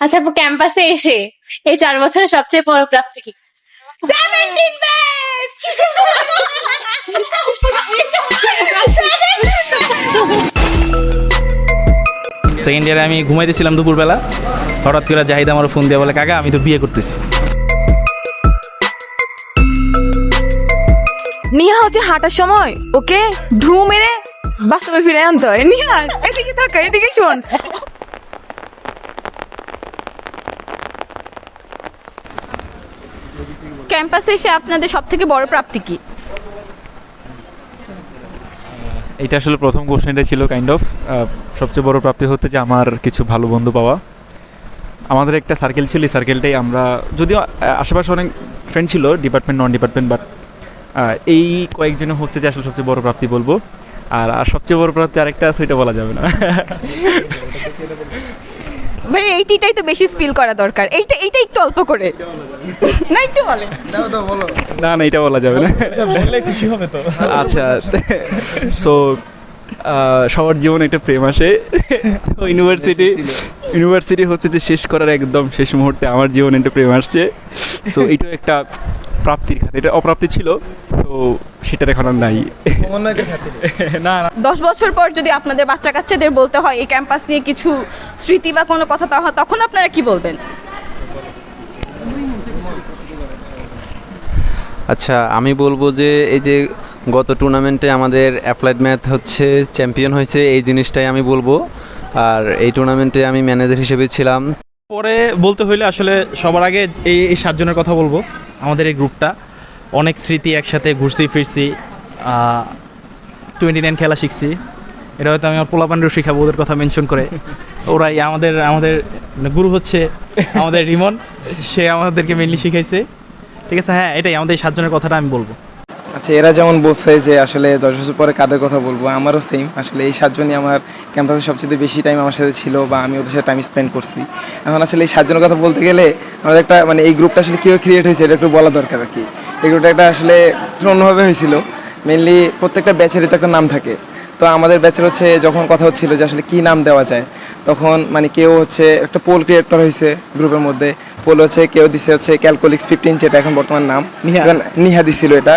আচ্ছা আপু, ক্যাম্পাসে এসে এই 4 বছরের সবচেয়ে বড় প্রাপ্তি কি? 17 ব্যাচ। সেকেন্ড ইয়ারে আমি ঘুমাইতেছিলাম দুপুরবেলা, হঠাৎ করে জাহিদ আমার ফোন দিয়ে বলে, কাকা আমি তো বিয়ে করতেছি। নিহা হচ্ছে হাঁটার সময় ওকে ঢু মেরে বাস্তবে ফিরে আনতে হয়। নিহা এদিকে থাকা, এদিকে শোন। ক্যাম্পাসে এসে আপনাদের সব থেকে বড় প্রাপ্তি কি? এটা আসলে প্রথম কোশ্চেনটা ছিল কাইন্ড অফ। সবচেয়ে বড় প্রাপ্তি হচ্ছে যে আমার কিছু ভালো বন্ধু পাওয়া। আমাদের একটা সার্কেল ছিল, এই সার্কেলটাই আমরা, যদিও আশেপাশে অনেক ফ্রেন্ড ছিল, ডিপার্টমেন্ট নন ডিপার্টমেন্ট, বাট এই কয়েকজনে হচ্ছে যে আসলে সবচেয়ে বড় প্রাপ্তি বলবো। আর সবচেয়ে বড় প্রাপ্তি আরেকটা আছে, ওইটা বলা যাবে না। ভাই এইটাই তো বেশি স্পিল করা দরকার। এইটা একটু অল্প করে না, একটু বলে। না না, এটা বলা যাবে না। খুশি হবে তো। আচ্ছা, সো সবার জীবনে একটা প্রেম আসে। তো ইউনিভার্সিটি হচ্ছে যে শেষ করার একদম শেষ মুহূর্তে আমার জীবনে একটা প্রেম আসছে। সো এইটাও একটা প্রাপ্তির খাতে, এটা অপ্রাপ্তি ছিল, তো সেটার এখন আর নাই। না 10 বছর পর যদি আপনাদের বাচ্চা কাচ্চাদের বলতে হয় এই ক্যাম্পাস নিয়ে কিছু স্মৃতি বা কোনো কথা, তখন আপনারা কি বলবেন? আচ্ছা, আমি বলবো যে এই যে গত টুর্নামেন্টে আমাদের অ্যাপ্লাইড ম্যাথ হচ্ছে চ্যাম্পিয়ন হয়েছে, এই জিনিসটাই আমি বলবো। আর এই টুর্নামেন্টে আমি ম্যানেজার হিসেবে ছিলাম। পরে বলতে হইলে আসলে সবার আগে এই 7 জনের কথা বলবো। আমাদের এই গ্রুপটা অনেক স্মৃতি, একসাথে ঘুরছি ফিরছি, 29 খেলা শিখছি। এটা হয়তো আমি আমার পোলাপান্ডের শিখাবো ওদের কথা মেনশন করে। ওরাই আমাদের গুরু হচ্ছে আমাদের রিমন, সে আমাদেরকে মেনলি শিখাইছে। ঠিক আছে, হ্যাঁ এটাই আমাদের এই 7 জনের কথাটা আমি বলবো। আচ্ছা, এরা যেমন বলছে যে আসলে 10 বছর পরে কাদের কথা বলবো, আমারও সেম। আসলে এই 7 জনই আমার ক্যাম্পাসে সবচেয়ে বেশি টাইম আমার সাথে ছিল, বা আমি ওদের সাথে টাইম স্পেন্ড করছি। এখন আসলে এই 7 জনের কথা বলতে গেলে আমাদের একটা মানে এই গ্রুপটা আসলে কীভাবে ক্রিয়েট হয়েছে এটা একটু বলা দরকার আর কি। এই গ্রুপটা একটা আসলে অন্যভাবে হয়েছিল। মেনলি প্রত্যেকটা ব্যাচেরই তো একটা নাম থাকে। তো আমাদের ব্যাচের হচ্ছে যখন কথা হচ্ছিল যে আসলে কী নাম দেওয়া যায়, তখন মানে কেউ হচ্ছে একটা পোল ক্রিয়েট করা হয়েছে গ্রুপের মধ্যে। পোল হচ্ছে কেউ দিছে হচ্ছে ক্যালকোলিক্স 15, যেটা এখন বর্তমান নাম, নিহা দিছিল এটা।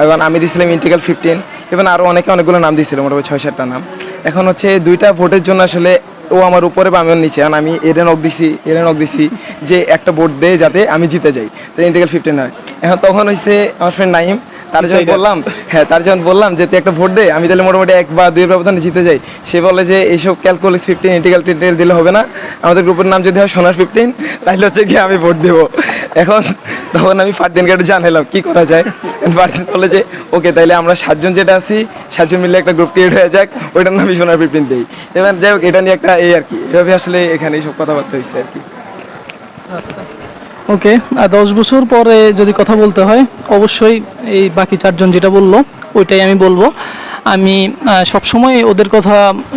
এবং আমি দিছিলাম ইন্টিগ্রাল 15। এবং আরও অনেকগুলো নাম দিছিল, মোটামুটি 6-7টা নাম। এখন হচ্ছে 2টা ভোটের জন্য আসলে ও আমার উপরে বা আমি ওর নিচে, কারণ আমি এডেন অক দিছি যে একটা ভোট দেয় যাতে আমি জিতে যাই, তো ইন্টিগ্রাল 15 হয়। এখন তখন হয়েছে আমার ফ্রেন্ড নাইম, তার যখন বললাম যে তুই একটা ভোট দে, আমি তাহলে মোটামুটি 1 বা 2 ব্যবধানে জিতে যাই। সে বলে যে এইসব ক্যালকুলাস 15 ইন্টিগ্রাল দিলে হবে না, আমাদের গ্রুপের নাম যদি হয় সোনার 15, তাহলে হচ্ছে কি আমি ভোট দেবো। তখন আমি ফারদিনকে একটু জানালাম কী করা যায়। ফারদিন বলে যে ওকে, তাহলে আমরা 7 জন যেটা আছি 7 জন মিলে একটা গ্রুপ ক্রিয়েট হয়ে যাক, ওইটার নামই সোনার 15 দিই। এবার যাই হোক, এটা নিয়ে একটা এই আর কি, এভাবে আসলে এখানে এইসব কথাবার্তা হয়েছে আর কি। ওকে, 10 বছর পরে যদি কথা বলতে হয়, অবশ্যই এই বাকি 4 জন যেটা বললো ওইটাই আমি বলবো। আমি সবসময় ওদের কথা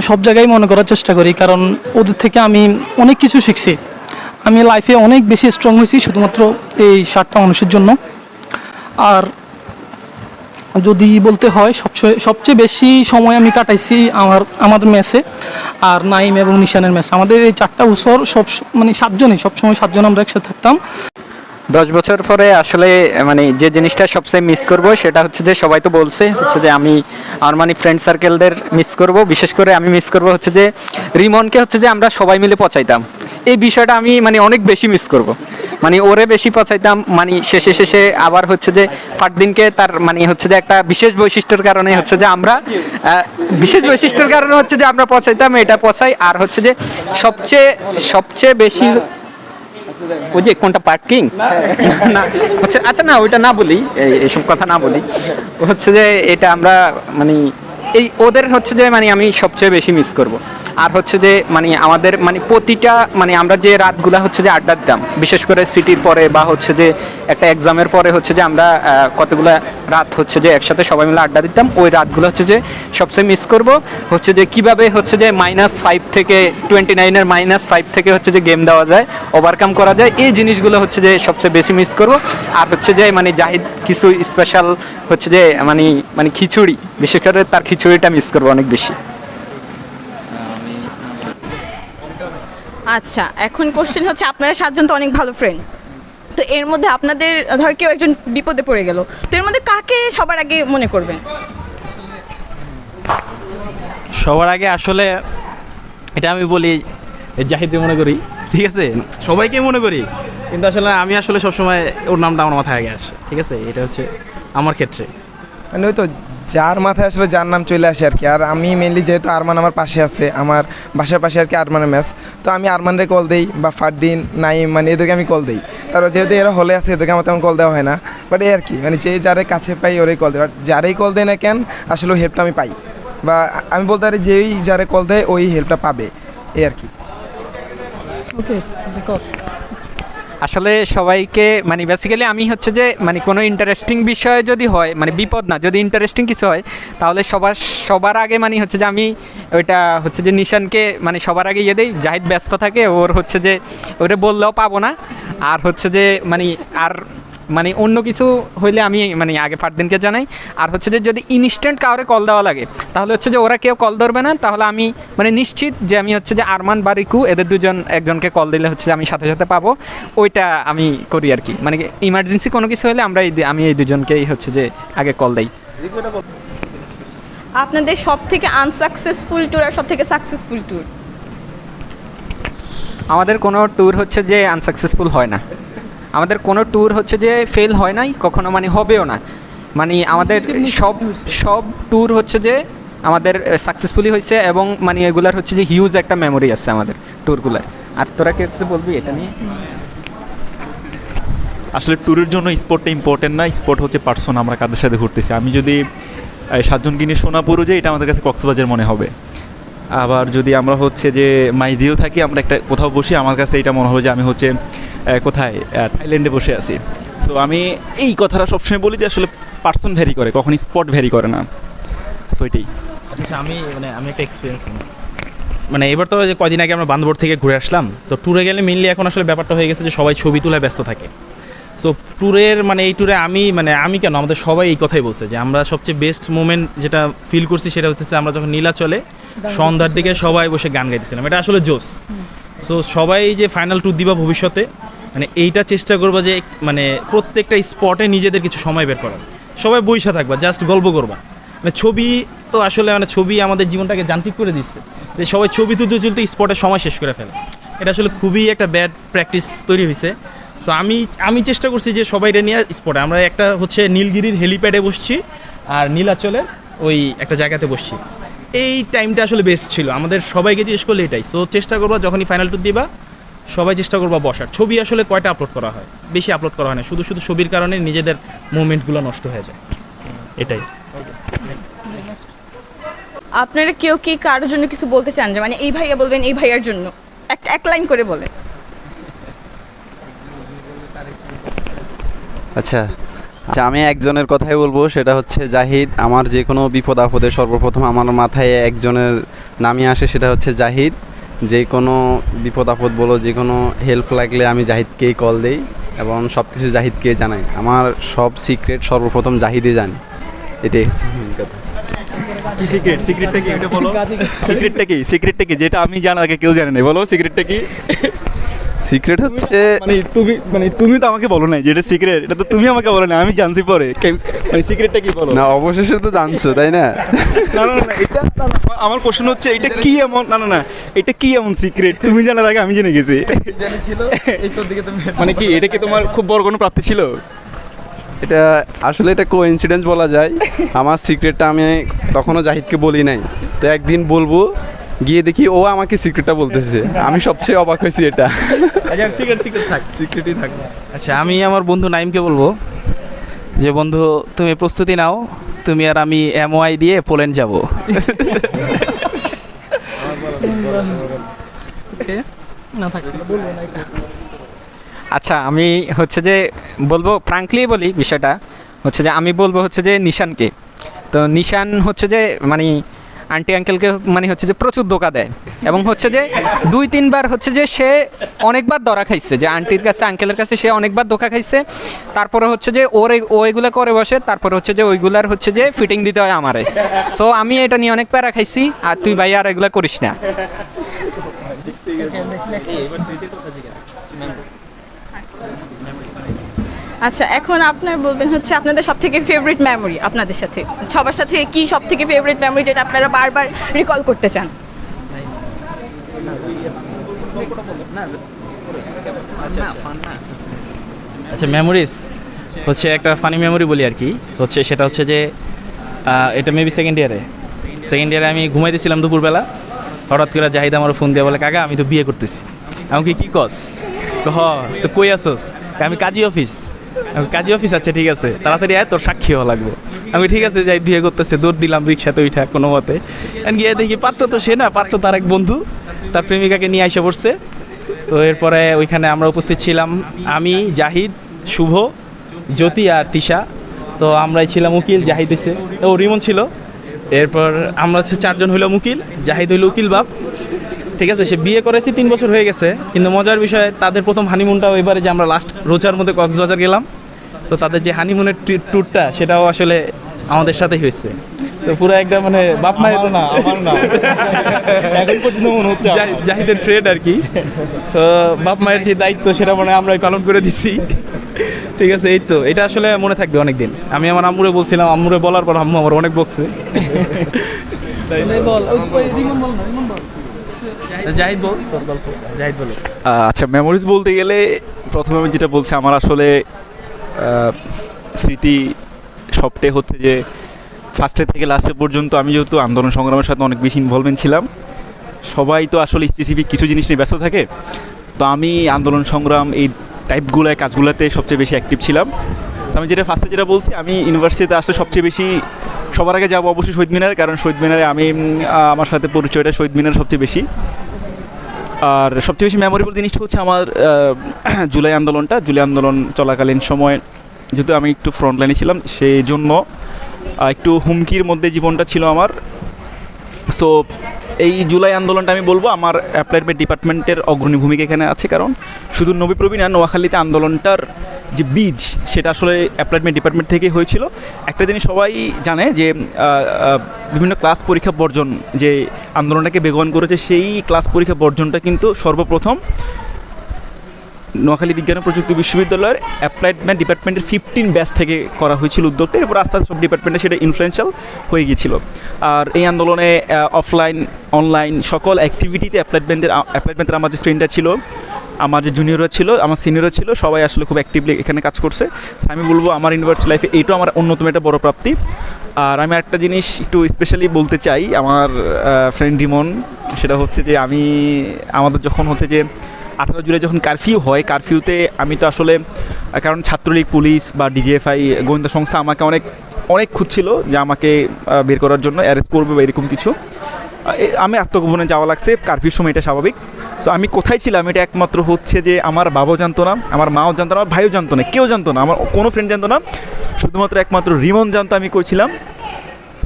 সব জায়গায় মনে করার চেষ্টা করি, কারণ ওদের থেকে আমি অনেক কিছু শিখছি। আমি লাইফে অনেক বেশি স্ট্রং হয়েছি শুধুমাত্র এই 7টা মানুষের জন্য। আর যদি বলতে হয় সবচেয়ে বেশি সময় আমি কাটাইছি আমাদের মেসে, আর নাইম এবং নিশানের মেসে। আমাদের এই 4টা বছর মানে 7 জনই সবসময় 7 জন আমরা একসাথে থাকতাম। 10 বছর পরে আসলে মানে যে জিনিসটা সবচেয়ে মিস করব সেটা হচ্ছে যে, সবাই তো বলছে হচ্ছে যে আমি আমার মানে ফ্রেন্ড সার্কেলদের মিস করব। বিশেষ করে আমি মিস করব হচ্ছে যে রিমনকে, হচ্ছে যে আমরা সবাই মিলে পচাইতাম। এই বিষয়টা আমি মানে অনেক বেশি মিস করব। মানে ওরে বেশি পচাইতাম, মানে শেষে আবার হচ্ছে যে ফারদিনকে তার মানে হচ্ছে যে একটা বিশেষ বৈশিষ্ট্যের কারণে হচ্ছে যে আমরা হচ্ছে যে আমরা পচাইতাম, এটা পচাই। আর হচ্ছে যে সবচেয়ে বেশি ওই যে কোনটা পার্কিং না হচ্ছে, আচ্ছা না ওইটা না বলি, এইসব কথা না বলি। হচ্ছে যে এটা আমরা মানে এই ওদের হচ্ছে যে মানে আমি সবচেয়ে বেশি মিস করব। আর হচ্ছে যে মানে আমাদের মানে প্রতিটা মানে আমরা যে রাতগুলা হচ্ছে যে আড্ডা দিতাম, বিশেষ করে সিটির পরে বা হচ্ছে যে একটা এক্সামের পরে হচ্ছে যে আমরা কতগুলা রাত হচ্ছে যে একসাথে সবাই মিলে আড্ডা দিতাম, ওই রাতগুলো হচ্ছে যে সবচেয়ে মিস করব। হচ্ছে যে কিভাবে হচ্ছে যে -5 থেকে 29-এর -5 থেকে হচ্ছে যে গেম দেওয়া যায়, ওভারকাম করা যায়, এই জিনিসগুলো হচ্ছে যে সবচেয়ে বেশি মিস করব। আর হচ্ছে যে মানে জাহিদ কিছু স্পেশাল হচ্ছে যে মানে খিচুড়ি, বিশেষ করে তার খিচুড়িটা মিস করবো অনেক বেশি। আচ্ছা, এখন কোশ্চেন হচ্ছে আপনারা 7 জন তো অনেক ভালো ফ্রেন্ড, তো এর মধ্যে আপনাদের ধর কেউ একজন বিপদে পড়ে গেল, তো এর মধ্যে কাকে সবার আগে মনে করবেন? সবার আগে আসলে এটা আমি বলি জাহিদকে মনে করি, ঠিক আছে, সবাইকে মনে করি, কিন্তু আসলে আমি আসলে সবসময় ওর নামটা আমার মাথায় আগে আসে, ঠিক আছে, এটা হচ্ছে আমার ক্ষেত্রে। মানে ওই তো যার মাথায় আসলে যার নাম চলে আসে আর কি। আর আমি মেনলি যেহেতু আরমান আমার পাশে আছে, আমার বাসার পাশে আর কি আরমানের ম্যাচ, তো আমি আরমানরে কল দিই বা ফারদিন নাইম মানে এদেরকে আমি কল দিই। তারপর যেহেতু এরা হলে আছে এদেরকে আমার তেমন কল দেওয়া হয় না, বাট এই আর কি মানে যে যারে কাছে পাই ওরাই কল দেয়। বাট যারাই কল দেয় না কেন আসলে ওই হেল্পটা আমি পাই, বা আমি বলতে পারি যেই যারে কল দেয় ওই হেল্পটা পাবে, এই আর কি। আসলে সবাইকে মানে বেসিক্যালি আমি হচ্ছে যে মানে কোনো ইন্টারেস্টিং বিষয় যদি হয়, মানে বিপদ না, যদি ইন্টারেস্টিং কিছু হয় তাহলে সবার আগে মানে হচ্ছে যে আমি ওইটা হচ্ছে যে নিশানকে মানে সবার আগে ইয়ে দেই। জাহিদ ব্যস্ত থাকে, ওর হচ্ছে যে ওটা বললেও পাবো না, আর হচ্ছে যে মানে অন্য কিছু হইলে আমি মানে আগে ফারদিনকে জানাই। আর হচ্ছে যে যদি ইনস্ট্যান্ট কাউরে কল দেওয়া লাগে তাহলে হচ্ছে যে ওরা কেউ কল ধরবে না, তাহলে আমি মানে নিশ্চিত যে আমি হচ্ছে যে আরমান বা রিকু এদের দুজন একজনকে কল দিলে হচ্ছে যে আমি সাথে সাথে পাবো, ওইটা আমি করি আর কি। মানে ইমার্জেন্সি কোনো কিছু হলে আমি এই দুজনকেই হচ্ছে যে আগে কল দেই। আপনাদের সব থেকে আনসাকসেসফুল ট্যুর আর সব থেকে সাকসেসফুল ট্যুর? আমাদের কোনো ট্যুর হচ্ছে যে আনসাকসেসফুল হয় না, আমাদের কোনো ট্যুর হচ্ছে যে ফেল হয় নাই কখনো, মানে হবেও না। মানে আমাদের সব ট্যুর হচ্ছে যে আমাদের সাকসেসফুলি হয়েছে, এবং মানে এগুলার হচ্ছে যে হিউজ একটা মেমোরি আছে আমাদের ট্যুরগুলার। আর তোরা কে বলবি এটা নিয়ে? আসলে ট্যুরের জন্য স্পটটা ইম্পর্টেন্ট না, স্পট হচ্ছে পার্সন, আমরা কাদের সাথে ঘুরতেছি। আমি যদি 7 জনকে নিয়ে সোনাপুরও যাই, এটা আমাদের কাছে কক্সবাজার মনে হবে। আবার যদি আমরা হচ্ছে যে মাইজিও থাকি, আমরা একটা কোথাও বসি, আমার কাছে এটা মনে হবে যে আমি হচ্ছে কোথায় থাইল্যান্ডে বসে আছি। সো আমি এই কথাটা সবসময় বলি যে আসলে পার্সন ভ্যারি করে, কখনই স্পট ভ্যারি করে না। সো এটাই। আচ্ছা, আমি একটা এক্সপিরিয়েন্স, মানে এবার তো যে কদিন আগে আমরা বান্দরবন থেকে ঘুরে আসলাম, তো ট্যুরে গেলে মেনলি এখন আসলে ব্যাপারটা হয়ে গেছে যে সবাই ছবি তোলায় ব্যস্ত থাকে। সো ট্যুরের মানে এই ট্যুরে আমি কেন আমাদের সবাই এই কথাই বলছে যে আমরা সবচেয়ে বেস্ট মোমেন্ট যেটা ফিল করছি সেটা হচ্ছে আমরা যখন নীলাচলে সন্ধ্যার দিকে সবাই বসে গান গাইতেছিলাম, এটা আসলে জোস। সো সবাই যে ফাইনাল ট্যুর দিবা ভবিষ্যতে, মানে এইটা চেষ্টা করবা যে মানে প্রত্যেকটা স্পটে নিজেদের কিছু সময় বের করার, সবাই বইসা থাকবা, জাস্ট গল্প করবা। মানে ছবি তো আসলে মানে ছবি আমাদের জীবনটাকে যান্ত্রিক করে দিচ্ছে, যে সবাই ছবি তুলতে স্পটের সময় শেষ করে ফেলে, এটা আসলে খুবই একটা ব্যাড প্র্যাকটিস তৈরি হয়েছে। সো আমি চেষ্টা করছি যে সবাইটা নিয়ে স্পটে, আমরা একটা হচ্ছে নীলগিরির হেলিপ্যাডে বসছি আর নীলাচলের ওই একটা জায়গাতে বসছি, এই টাইমটা আসলে বেস্ট ছিল আমাদের, সবাইকে জিজ্ঞেস করলে এটাই। সো চেষ্টা করবা যখনই ফাইনাল ট্যুর দিবা সবাই চেষ্টা করবা বসার। ছবি আসলে কয়টা আপলোড করা হয়, বেশি আপলোড করা হয় না, শুধু ছবির কারণে নিজেদের মুভমেন্টগুলো নষ্ট হয়ে যায়, এটাই। আপনারা কেউ কি কারোর জন্য কিছু বলতে চান, যে মানে এই ভাইয়া বলবেন এই ভাইয়ার জন্য এক লাইন করে বলে? আচ্ছা, আমি একজনের কথাই বলবো, সেটা হচ্ছে জাহিদ। আমার যে কোনো বিপদ আপদে সর্বপ্রথম আমার মাথায় একজনের নামই আসে, সেটা হচ্ছে জাহিদ। যে কোনো বিপদ আপদ বলো, যে কোনো হেল্প লাগলে আমি জাহিদকেই কল দিই এবং সব কিছু জাহিদকে জানাই। আমার সব সিক্রেট সর্বপ্রথম জাহিদে জানি, এটাই হচ্ছে মেন কথা। কি সিক্রেটটা কি এটা বলো। সিক্রেটটা কি যেটা আমি জানার আগে কেউ জানে না, বলো সিক্রেটটা কি? সিক্রেট হচ্ছে তুমি তো আমাকে বলো না যেটা সিক্রেট, এটা তো তুমি আমাকে বলো না, আমি জানছি পরে। মানে সিক্রেটটা কি বলো না, অবশেষে তো জানছো তাই না? এটা আমার কোশ্চেন হচ্ছে এটা কি এমন, না এটা কি এমন সিক্রেট তুমি জানার আগে আমি জেনে গেছি? মানে কি এটা কি তোমার খুব বড় কোনো প্রাপ্তি ছিল? এটা আসলে এটা কোইন্সিডেন্স বলা যায়। আমার সিক্রেটটা আমি তখনও জাহিদকে বলি নাই, তো একদিন বলবো, গিয়ে দেখি ও আমাকে সিক্রেটটা বলতেছে। আমি সবচেয়ে অবাক হয়েছি এটা। সিক্রেটই থাকবে। আচ্ছা, আমি আমার বন্ধু নাইমকে বলবো যে বন্ধু তুমি প্রস্তুতি নাও, তুমি আর আমি MOI দিয়ে পোল্যান্ড যাব। আচ্ছা, আমি হচ্ছে যে বলবো ফ্রাঙ্কলি বলি বিষয়টা হচ্ছে যে আমি বলবো হচ্ছে যে নিশানকে। তো নিশান হচ্ছে যে মানে আন্টি আঙ্কেলকে মানে হচ্ছে যে প্রচুর ধোঁকা দেয়, এবং হচ্ছে যে 2-3 বার হচ্ছে যে সে অনেকবার ধরা খাইছে, যে আন্টির কাছে আঙ্কেলের কাছে সে অনেকবার ধোঁকা খাইছে। তারপরে হচ্ছে যে ও এগুলো করে বসে, তারপরে হচ্ছে যে ওইগুলার হচ্ছে যে ফিটিং দিতে হয় আমারে। সো আমি এটা নিয়ে অনেক প্যারা খাইছি, আর তুই ভাই আর এগুলো করিস না। আচ্ছা, এখন আপনার বলবেন হচ্ছে আপনাদের সব থেকে ফেভারিট মেমোরি, আপনাদের সাথে সবার সাথে কি সব থেকে ফেভারিট মেমোরি যেটা আপনারা বারবার রিকল করতে চান? আচ্ছা, মেমোরিজ হচ্ছে একটা ফানি মেমোরি বলি আর কি, হচ্ছে সেটা হচ্ছে যে এটা মেবি সেকেন্ড ইয়ারে আমি ঘুমাইতেছিলাম দুপুরবেলা, হঠাৎ করে জাহিদ আমার ফোন দিয়ে বলে, কাকা আমি তো বিয়ে করতেছি। আমাকে কি কস? হ তো কই আসোস? আমি কাজী অফিস। কাজী অফিস, আচ্ছা ঠিক আছে, তাড়াতাড়ি আয়, তোর সাক্ষী হওয়া লাগবে। আমি ঠিক আছে যাই, বিয়ে করতেছে, দৌড় দিলাম রিক্সাতে উঠা কোনো মতে, গিয়ে দেখি পাত্র তো সে না, পাত্র তার এক বন্ধু তার প্রেমিকাকে নিয়ে এসে পড়ছে। তো এরপরে ওইখানে আমরা উপস্থিত ছিলাম, আমি, জাহিদ, শুভ, জ্যোতি আর তিশা। তো আমরাই ছিলাম উকিল, জাহিদ হয়েছে, ও রিমন ছিল। এরপর আমরা হচ্ছে 4 জন হইলো উকিল, জাহিদ হইলো উকিল বাপ। ঠিক আছে, সে বিয়ে করেছি 3 বছর হয়ে গেছে, কিন্তু মজার বিষয় তাদের প্রথম হানিমুনটাও এবারে যে আমরা লাস্ট রোজার মধ্যে কক্সবাজার গেলাম, তো তাদের যে হানিমুনের ট্যুরটা সেটাও আসলে আমাদের সাথেই হয়েছে। তো পুরো একটা মানে বাপ মায়ের না, আমার না, এখন পর্যন্ত মনে হচ্ছে জাহিদের ফ্রেন্ড আর কি। তো বাপ মায়ের যে দায়িত্ব সেটা মানে আমরাই পালন করে দিছি। ঠিক আছে, এই তো, এটা আসলে মনে থাকবে অনেক দিন। আমি আমার আম্মুরে বলছিলাম, আম্মুরে বলার পর আম্মু আমার অনেক বকছে। জাহিদ বল তোর গল্প, জাহিদ বলো। আচ্ছা, মেমোরিজ বলতে গেলে প্রথমে আমি যেটা বলছি, আমার আসলে স্মৃতি সবটাই হচ্ছে যে ফার্স্টে থেকে লাস্টে পর্যন্ত আমি যেহেতু আন্দোলন সংগ্রামের সাথে অনেক বেশি ইনভলভমেন্ট ছিলাম, সবাই তো আসলে স্পেসিফিক কিছু জিনিস নিয়ে ব্যস্ত থাকে, তো আমি আন্দোলন সংগ্রাম এই টাইপগুলোয় কাজগুলোতে সবচেয়ে বেশি অ্যাক্টিভ ছিলাম। তো আমি যেটা ফার্স্টে যেটা বলছি, আমি ইউনিভার্সিটিতে আসলে সবচেয়ে বেশি সবার আগে যাবো অবশ্যই শহীদ মিনারে, কারণ শহীদ মিনারে আমি আমার সাথে পরিচয়টা শহীদ মিনার সবচেয়ে বেশি। আর সবচেয়ে বেশি মেমোরেবল জিনিসটা হচ্ছে আমার জুলাই আন্দোলন চলাকালীন সময়, যেহেতু আমি একটু ফ্রন্ট লাইনে ছিলাম, সেই জন্য একটু হুমকির মধ্যে জীবনটা ছিল আমার। সো এই জুলাই আন্দোলনটা আমি বলবো আমার অ্যাপ্লাইড ডিপার্টমেন্টের অগ্রণী ভূমিকা এখানে আছে, কারণ শুধু নবীপ্রবীণ আর নোয়াখালীতে আন্দোলনটার যে বীজ সেটা আসলে অ্যাপ্লাইড ডিপার্টমেন্ট থেকেই হয়েছিল। একটা জিনিস সবাই জানে যে বিভিন্ন ক্লাস পরীক্ষা বর্জন যে আন্দোলনটাকে বেগবান করেছে, সেই ক্লাস পরীক্ষা বর্জনটা কিন্তু সর্বপ্রথম নোয়াখালী বিজ্ঞান ও প্রযুক্তি বিশ্ববিদ্যালয়ের অ্যাপ্লাইড ম্যাথ ডিপার্টমেন্টের 15 ব্যাচ থেকে করা হয়েছিল উদ্যোগটা। এরপর আস্তে আস্তে সব ডিপার্টমেন্টে সেটা ইনফ্লুয়েন্সিয়াল হয়ে গিয়েছিল। আর এই আন্দোলনে অফলাইন অনলাইন সকল অ্যাক্টিভিটিতে অ্যাপ্লাইড ম্যাথের আমার যে ফ্রেন্ডরা ছিল, আমার যে জুনিয়ররা ছিল, আমার সিনিয়ররা ছিল, সবাই আসলে খুব অ্যাক্টিভলি এখানে কাজ করছে। আমি বলবো আমার ইউনিভার্সিটি লাইফে এইটাও আমার অন্যতম একটা বড় প্রাপ্তি। আর আমি একটা জিনিস একটু স্পেশালি বলতে চাই আমার ফ্রেন্ড রিমন, সেটা হচ্ছে যে আমাদের যখন হচ্ছে যে 18 জুলাই যখন কারফিউ হয়, কারফিউতে আমি তো আসলে, কারণ ছাত্রলীগ, পুলিশ বা ডিজিএফআই গোয়েন্দা সংস্থা আমাকে অনেক খুঁজছিল যে আমাকে বের করার জন্য, অ্যারেস্ট করবে বা এরকম কিছু। আমি আত্মগোপনে যাওয়া লাগছে কারফিউর সময়, এটা স্বাভাবিক। তো আমি কোথায় ছিলাম এটা একমাত্র হচ্ছে যে আমার বাবাও জানতো না, আমার মাও জানতো না, আমার ভাইও জানতো না, কেউ জানতো না, আমার কোনো ফ্রেন্ড জানতো না, শুধুমাত্র একমাত্র রিমন জানতো আমি কই ছিলাম।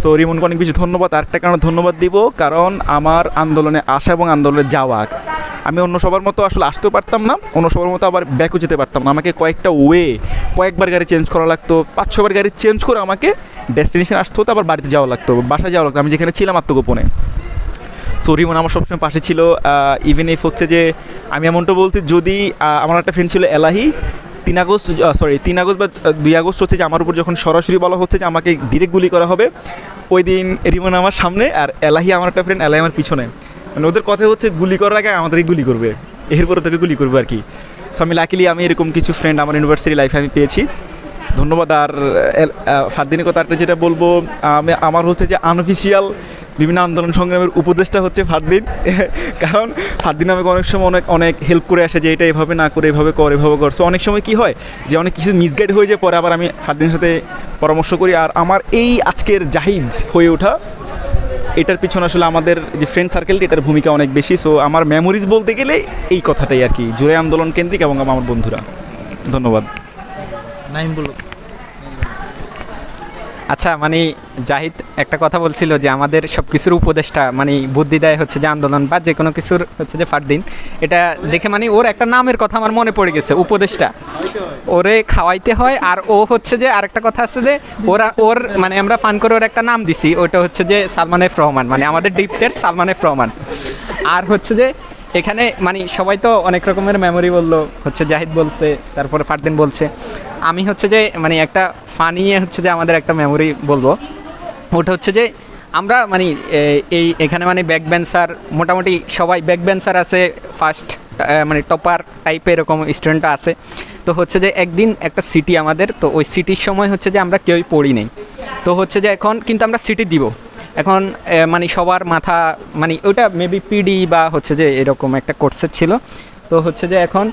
সো রিমনকে অনেক বেশি ধন্যবাদ। আরেকটা কারণে ধন্যবাদ দিব, কারণ আমার আন্দোলনে আসা এবং আন্দোলনে যাওয়া, আমি অন্য সবার মতো আসলে আসতেও পারতাম না, অন্য সবার মতো আবার ব্যাকও যেতে পারতাম না। আমাকে কয়েকবার গাড়ি চেঞ্জ করা লাগতো, 5-6 বার গাড়ি চেঞ্জ করে আমাকে ডেস্টিনেশন আসতে হতো, আবার বাড়িতে যাওয়া লাগতো, বাসায় যাওয়া লাগতো, আমি যেখানে ছিলাম আত্মগোপনে। সো রিমন আমার সবসময় পাশে ছিল। ইভেন ইফ হচ্ছে যে আমি এমনটা বলছি, যদি আমার একটা ফ্রেন্ড ছিল এলাহি, 3 আগস্ট বা 2 আগস্ট হচ্ছে যে আমার উপর যখন সরাসরি বলা হচ্ছে যে আমাকে ডিরেক্ট গুলি করা হবে, ওই দিন রিমন আমার সামনে আর এলাহি আমার একটা ফ্রেন্ড, এলাহি আমার পিছনে। মানে ওদের কথা হচ্ছে গুলি করার আগে আমাদেরই গুলি করবে, এরপরে তোকে গুলি করবে আর কি। সো আমি লাকিলি আমি এরকম কিছু ফ্রেন্ড আমার ইউনিভার্সিটি লাইফে আমি পেয়েছি, ধন্যবাদ। আর ফারদিনের কথা একটা যেটা বলবো, আমার হচ্ছে যে আনঅফিসিয়াল বিভিন্ন আন্দোলন সংগ্রামের উপদেষ্টা হচ্ছে ফারদিন, কারণ ফারদিন আমাকে অনেক সময় অনেক হেল্প করে আসে যে এটা এভাবে না করে এভাবে কর। সো অনেক সময় কী হয় যে অনেক কিছু মিসগাইড হয়ে যায়, পরে আবার আমি ফারদিনের সাথে পরামর্শ করি। আর আমার এই আজকের জাহিদ হয়ে ওঠা, এটার পিছনে আসলে আমাদের যে ফ্রেন্ড সার্কেলটি, এটার ভূমিকা অনেক বেশি। সো আমার মেমোরিজ বলতে গেলে এই কথাটাই আর কি, জুলাই আন্দোলন কেন্দ্রিক এবং আমার বন্ধুরা। ধন্যবাদ। নাইম বলো। আচ্ছা, মানে জাহিদ একটা কথা বলছিল যে আমাদের সব কিছুর উপদেষ্টা, মানে বুদ্ধি দেয় হচ্ছে যে আন্দোলন বা যে কোনো কিছুর হচ্ছে যে ফারদিন। এটা দেখে মানে ওর একটা নামের কথা আমার মনে পড়ে গেছে, উপদেষ্টা। ওরে খাওয়াইতে হয়। আর ও হচ্ছে যে আরেকটা কথা আছে যে ওর মানে আমরা ফান করে ওর একটা নাম দিছি, ওটা হচ্ছে যে সালমান এফ রহমান, মানে আমাদের ডিপ্টের সালমান এফ রহমান। আর হচ্ছে যে এখানে মানে সবাই তো অনেক রকমের মেমোরি বললো, হচ্ছে জাহিদ বলছে, তারপরে ফারদিন বলছে। আমি হচ্ছে যে মানে একটা ফানি হচ্ছে যে আমাদের একটা মেমোরি বলবো। ওটা হচ্ছে যে আমরা মানে এই এখানে মানে ব্যাক বেঞ্চার, মোটামুটি সবাই ব্যাক বেঞ্চার আছে, ফার্স্ট মানে টপার টাইপের এরকম স্টুডেন্টটা আছে। তো হচ্ছে যে একদিন একটা সিটি আমাদের, তো ওই সিটির সময় হচ্ছে যে আমরা কেউই পড়ি নেই। তো হচ্ছে যে এখন কিন্তু আমরা সিটি দিব, এখন মানে সবার মাথা মানে ওটা মেবি পিডি বা হচ্ছে যে এরকম একটা কোর্সের ছিল। তো হচ্ছে যে এখন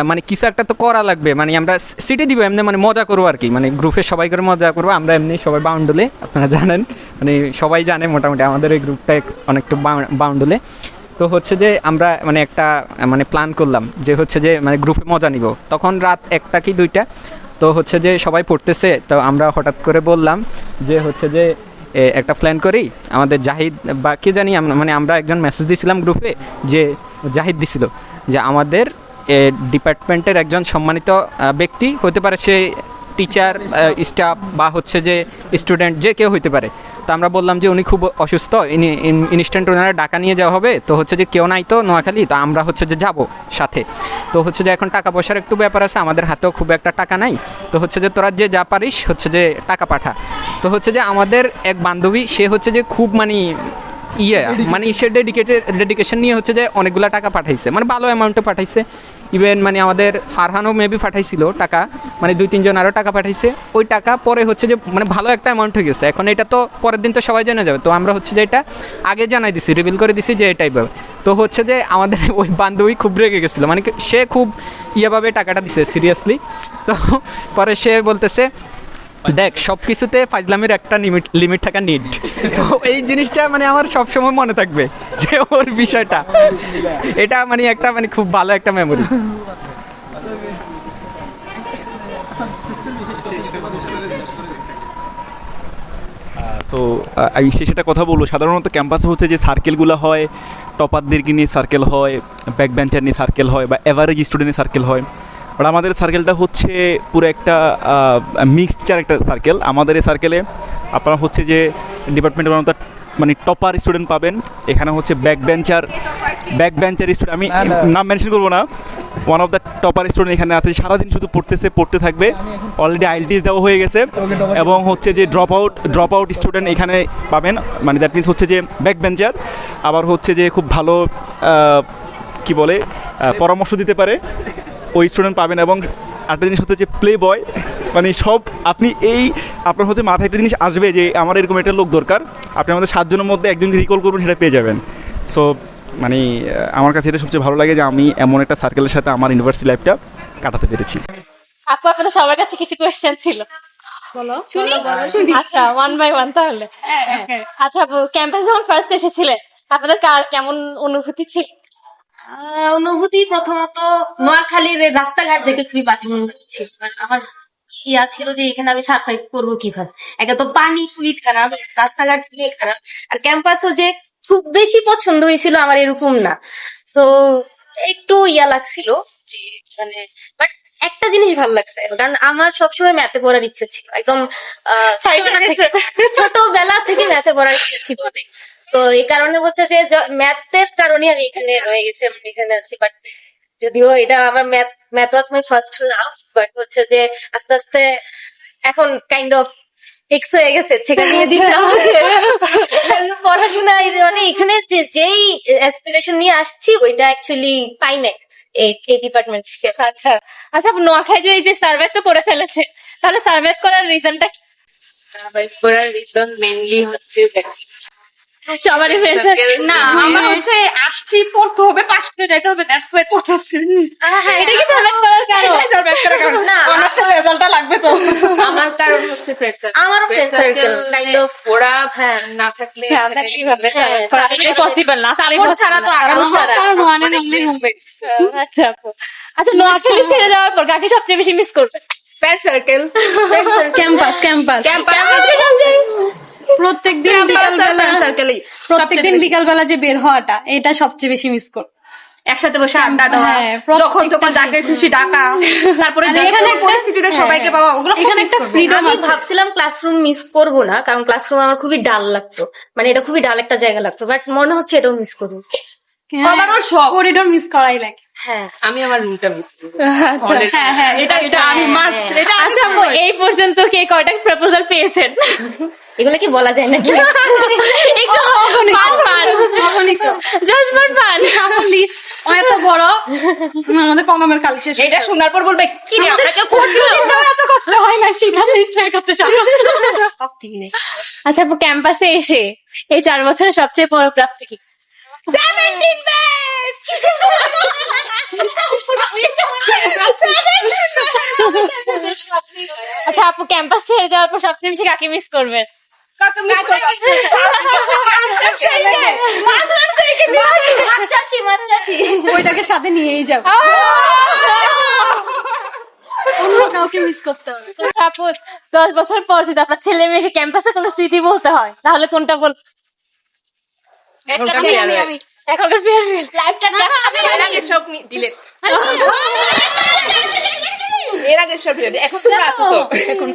মানে কিছু একটা তো করা লাগবে, মানে আমরা সিটি দিব এমনি মানে মজা করবো আর কি, মানে গ্রুপের সবাই করে মজা করবো। আমরা এমনি সবাই বাউন্ডুলে, আপনারা জানেন মানে সবাই জানে মোটামুটি আমাদের এই গ্রুপটা অনেকটা বাউন্ডুলে। তো হচ্ছে যে আমরা মানে একটা মানে প্ল্যান করলাম যে হচ্ছে যে মানে গ্রুপে মজা নিব। তখন রাত 1টা কি 2টা, তো হচ্ছে যে সবাই পড়তেছে। তো আমরা হঠাৎ করে বললাম যে হচ্ছে যে একটা প্ল্যান করি, আমাদের জাহিদ বা কে জানি মানে আমরা একজন মেসেজ দিয়েছিলাম গ্রুপে, যে জাহিদ দিছিল যে আমাদের ডিপার্টমেন্টের একজন সম্মানিত ব্যক্তি হতে পারে, সে টিচার, স্টাফ বা হচ্ছে যে স্টুডেন্ট, যে কেউ হইতে পারে। তো আমরা বললাম যে উনি খুব অসুস্থ, ইনস্ট্যান্ট ওনারা ডাকা নিয়ে যাওয়া হবে। তো হচ্ছে যে কেউ নাই তো নোয়াখালী, তো আমরা হচ্ছে যে যাব সাথে। তো হচ্ছে যে এখন টাকা পয়সার একটু ব্যাপার আছে, আমাদের হাতেও খুব একটা টাকা নাই। তো হচ্ছে যে তোরা যে যা পারিস হচ্ছে যে টাকা পাঠা। তো হচ্ছে যে আমাদের এক বান্ধবী, সে হচ্ছে যে খুব মানে মানে সে ডেডিকেশন নিয়ে হচ্ছে যে অনেকগুলো টাকা পাঠাইছে, মানে ভালো অ্যামাউন্টে পাঠাইছে। ইভেন মানে আমাদের ফারহানও মেবি পাঠাইছিল টাকা, মানে 2-3 জন আরও টাকা পাঠাইছে। ওই টাকা পরে হচ্ছে যে মানে ভালো একটা অ্যামাউন্ট হয়ে গেছে। এখন এটা তো পরের দিন তো সবাই জেনে যাবে, তো আমরা হচ্ছে যে এটা আগে জানাই দিছি, রিভিল করে দিছি যে এটাই পাবে। তো হচ্ছে যে আমাদের ওই বান্ধবী খুব রেগে গেছিলো, মানে সে খুব ইয়েভাবে টাকাটা দিছে সিরিয়াসলি। তো পরে সে বলতেছে, দেখ সব কিছুতে ফাইজলামের একটা লিমিট থাকা নিড। তো এই জিনিসটা মানে আমার সবসময় মনে থাকবে যে ওর বিষয়টা, এটা মানে একটা মানে খুব ভালো একটা মেমোরি। সো আমি সেটা কথা বলবো। সাধারণত ক্যাম্পাসে হচ্ছে যে সার্কেলগুলো হয়, টপারদেরকে নিয়ে সার্কেল হয়, ব্যাক বেঞ্চার নিয়ে সার্কেল হয়, বা অ্যাভারেজ স্টুডেন্টের সার্কেল হয়। বাট আমাদের সার্কেলটা হচ্ছে পুরো একটা মিক্সচার একটা সার্কেল। আমাদের এই সার্কেলে আপনারা হচ্ছে যে ডিপার্টমেন্টের মানে টপার স্টুডেন্ট পাবেন, এখানে হচ্ছে ব্যাক বেঞ্চার স্টুডেন্ট, আমি নাম মেনশন করবো না, one of the topper student এখানে আছে, সারাদিন শুধু পড়তে থাকবে, অলরেডি আইএলটিএস দেওয়া হয়ে গেছে। এবং হচ্ছে যে ড্রপ আউট স্টুডেন্ট এখানে পাবেন, মানে দ্যাট মিনস হচ্ছে যে ব্যাক বেঞ্চার। আবার হচ্ছে যে খুব ভালো কি বলে পরামর্শ দিতে পারে ওই স্টুডেন্ট পাবেন। এবং একটা জিনিস হচ্ছে যে প্লে বয়, মানে সব আপনি আপনার হচ্ছে মাথায় একটা জিনিস আসবে যে আমার এরকম একটা লোক দরকার, আপনি আমাদের 7 জনের মধ্যে একজনকে রিকল করবেন, সেটা পেয়ে যাবেন। সো মানে আমার কাছে এটা সবচেয়ে ভালো লাগে যে আমি এমন একটা সার্কেলের সাথে আমার ইউনিভার্সিটি লাইফটা কাটাতে পেরেছি। আপু আপনাদের সবার কাছে কিছু কোয়েশ্চেন ছিল, বলো। আচ্ছা 1 বাই 1 তাহলে। আচ্ছা আপু, ক্যাম্পাসে যখন ফার্স্ট এসেছিলেন আপনাদের কেমন অনুভূতি ছিল? অনুভূতি প্রথমত নোয়াখালীর রাস্তাঘাট দেখে খুবই বাজে অনুভূতি ছিল। আমার ছিল যে এখানে আমি সার্ভাইভ করবো কিভাবে, একে তো পানি খুবই খারাপ, রাস্তাঘাট খুবই খারাপ, আর ক্যাম্পাসও যে খুব বেশি পছন্দ হয়েছিল আমার এরকম না। তো একটু লাগছিল যে মানে, বাট একটা জিনিস ভালো লাগছে, কারণ আমার সবসময় ম্যাথে পড়ার ইচ্ছে ছিল, একদম ছোটবেলা থেকে ম্যাথে পড়ার ইচ্ছে ছিল অনেক। তো এই কারণে হচ্ছে যে ম্যাথের কারণে আমি এখানে রয়ে গেছি, আমি এখানে আছি। বাট যদিও এটা আমার math was my first love, but হচ্ছে যে আস্তে আস্তে এখন কাইন্ড অফ এক্স হয়ে গেছে, সেখানে নিয়ে দিচ্ছে আমাকে পড়াশোনায়, মানে এখানে যেই অ্যাসপিরেশন নিয়ে আসছি ওইটা অ্যাকচুয়ালি পাই নাই এই ডিপার্টমেন্ট থেকে। আচ্ছা আচ্ছা, নোয়াখালী যে সার্ভাইভ তো করে ফেলেছে, তাহলে সার্ভাইভ করার রিজনটা কি? সার্ভাইভ করার রিজন মেইনলি হচ্ছে ভ্যাকসিন। সবারই না, আমার হচ্ছে আসছি, পড়তে হবে, পাশ করে যাইতে হবে, দ্যাটস ওয়াই পড়তেছি। হ্যাঁ, এটা কি সার্ভাইভ করার কারণ? না, আমার রেজাল্টটা লাগবে তো। আমার কারণ হচ্ছে ফ্রেন্ড সার্কেল। আমারও ফ্রেন্ড সার্কেল কাইন্ড অফ ওরা না থাকলে কিভাবে পসিবল না, ছাড়া তো কারণ ওয়ান এন্ড অনলি রুমমেটস। আচ্ছা আপু, আচ্ছা নোয়াখালী ছেড়ে যাওয়ার পর কাকে সবচেয়ে বেশি মিস করবে? ফ্রেন্ড সার্কেল, ক্যাম্পাস প্রত্যেকদিন বিকালবেলা যে বের হওয়াটা, এটা সবচেয়ে বেশি মিস কর। একসাথে বসে আড্ডা দেওয়া, যখন তখন যাকে খুশি ডাকা, তারপরে এখানে পরিস্থিতিতে সবাইকে পাওয়া, ওগুলো এখানে একটা ফ্রিডম। আমি ভাবছিলাম ক্লাসরুম মিস করব না, কারণ ক্লাসরুম আমার খুবই ডাল লাগতো, মানে এটা খুবই ডাল একটা জায়গা লাগতো, বাট মনে হচ্ছে এটাও মিস করবো। ওভারঅল সব করিডোর মিস করাই লাগে। হ্যাঁ আমি আমার রুমটা মিস করি। আচ্ছা হ্যাঁ এটা আমি মাস্ট এটা আচ্ছা আপু, এই পর্যন্ত কে কয়টা প্রপোজাল পেয়েছেন? এগুলো কি বলা যায় নাকি? একটু জাস্ট ফর ফান। আমার লিস্ট এত বড়, আমাদের কলমের কাল শেষ। এটা শোনার পর বলবে কি রে আমরা কেউ এত কষ্ট হয় না শিখার লিস্ট বের করতে চাই। আচ্ছা আপু, ক্যাম্পাসে এসে এই 4 বছরে সবচেয়ে বড় প্রাপ্তি কি? 17 বেস্ট। আচ্ছা আপু, ক্যাম্পাস ছেড়ে যাওয়ার পর সবচেয়ে বেশি কাকে মিস করবেন? কাকে মিস করব? মাছ-চাষি ওইটাকে সাথে নিয়েই যাব। অন্য কাউকে মিস করতে হবে। আচ্ছা আপু, 10 বছর পর যদি আপনার ছেলে মেয়েকে ক্যাম্পাসে কোনো স্মৃতি বলতে হয় তাহলে কোনটা বল? আমি এখনকার ফেয়ারওয়েল লাইফটা এর আগে সব ডিলিট। এর আগে সব ডিলিট। এখন তো আছে তো। এখন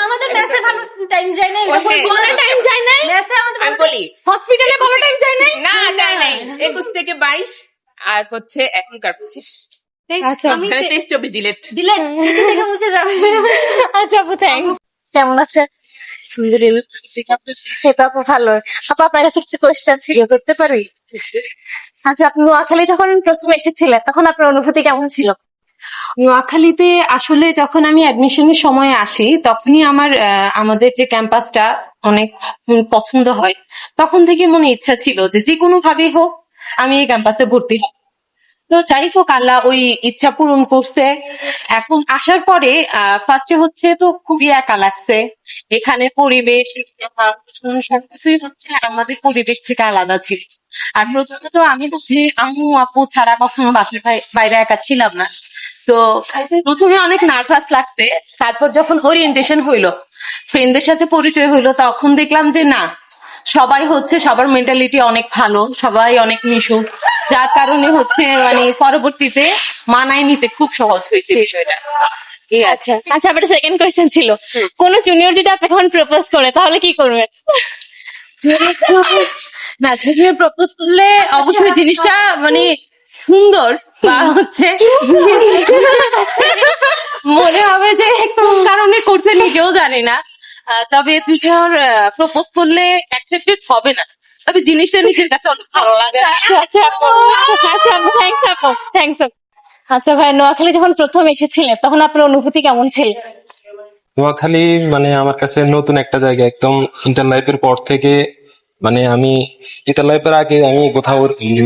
আমাদের মেসে ভালো টাইম যায় না, এটা বড় টাইম যায় নাই। মেসে আমাদের আমি বলি হসপিটালে বড় টাইম যায় নাই। না যায় নাই। 21 থেকে 22 আর হচ্ছে এখনকার 25। আচ্ছা আমি 23-24 ডিলিট। ডিলেট থেকে মুছে যাবে। আচ্ছা আপু, থ্যাঙ্কস। কেমন আছে? এটা আপু ভালো। আপু, আপনার কাছে কিছু কোয়েশ্চেন ছিল, করতে পারি? আচ্ছা, আপনি নোয়াখালী যখন প্রথম এসেছিলেন তখন আপনার অনুভূতি কেমন ছিল? নোয়াখালীতে আসলে যখন আমি অ্যাডমিশনের সময় আসি তখনই আমার আমাদের যে ক্যাম্পাসটা অনেক পছন্দ হয়। তখন থেকে মনে ইচ্ছা ছিল যে যে কোনো ভাবেই হোক আমি এই ক্যাম্পাসে ভর্তি হব। তো যাই হোক, আল্লাহ ওই ইচ্ছা পূরণ করছে। এখন আসার পরে ফার্স্টে হচ্ছে তো খুবই একা লাগছে। এখানে পরিবেশ, সবকিছুই হচ্ছে আমাদের পরিবেশ থেকে আলাদা ছিল। আর প্রথমত আমি হচ্ছে আম্মু আপু ছাড়া কখনো বাসার বাইরে একা ছিলাম না। তো প্রথমে অনেক নার্ভাস লাগছে, তারপর যখন ওরিয়েন্টেশন হইলো, ফ্রেন্ডদের সাথে পরিচয় হইলো, তখন দেখলাম যে না, সবাই হচ্ছে সবার মেন্টালিটি অনেক ভালো, সবাই অনেক মিশুক, যার কারণে হচ্ছে মানে পরবর্তীতে মানায় নিতে খুব সহজ হয়েছে বিষয়টা। আচ্ছা আচ্ছা, আমার সেকেন্ড কোয়েশ্চেন ছিল, কোন জুনিয়র যদি আপনাকে এখন প্রপোজ করে তাহলে কি করবেন? না, জুনিয়র প্রপোজ করলে অবশ্যই জিনিসটা মানে সুন্দর বা হচ্ছে মনে হবে যে কোন কারণে করছে নিজেও জানি না। তবে জুনিয়র প্রপোজ করলে অ্যাকসেপ্টেড হবে না, তবে জিনিসটা নিজের কাছে অনেক ভালো লাগে। আচ্ছা আপু, থ্যাংকস আপু, থ্যাংকস আপু। আচ্ছা ভাই, নোয়াখালী যখন প্রথম এসেছিলেন তখন আপনার অনুভূতি কেমন ছিল? নোয়াখালী মানে আমার কাছে নতুন একটা জায়গা, একদম ইন্টার লাইফের পর থেকে। মানে আমি ইন্টার লাইফের আগে আমি কোথাও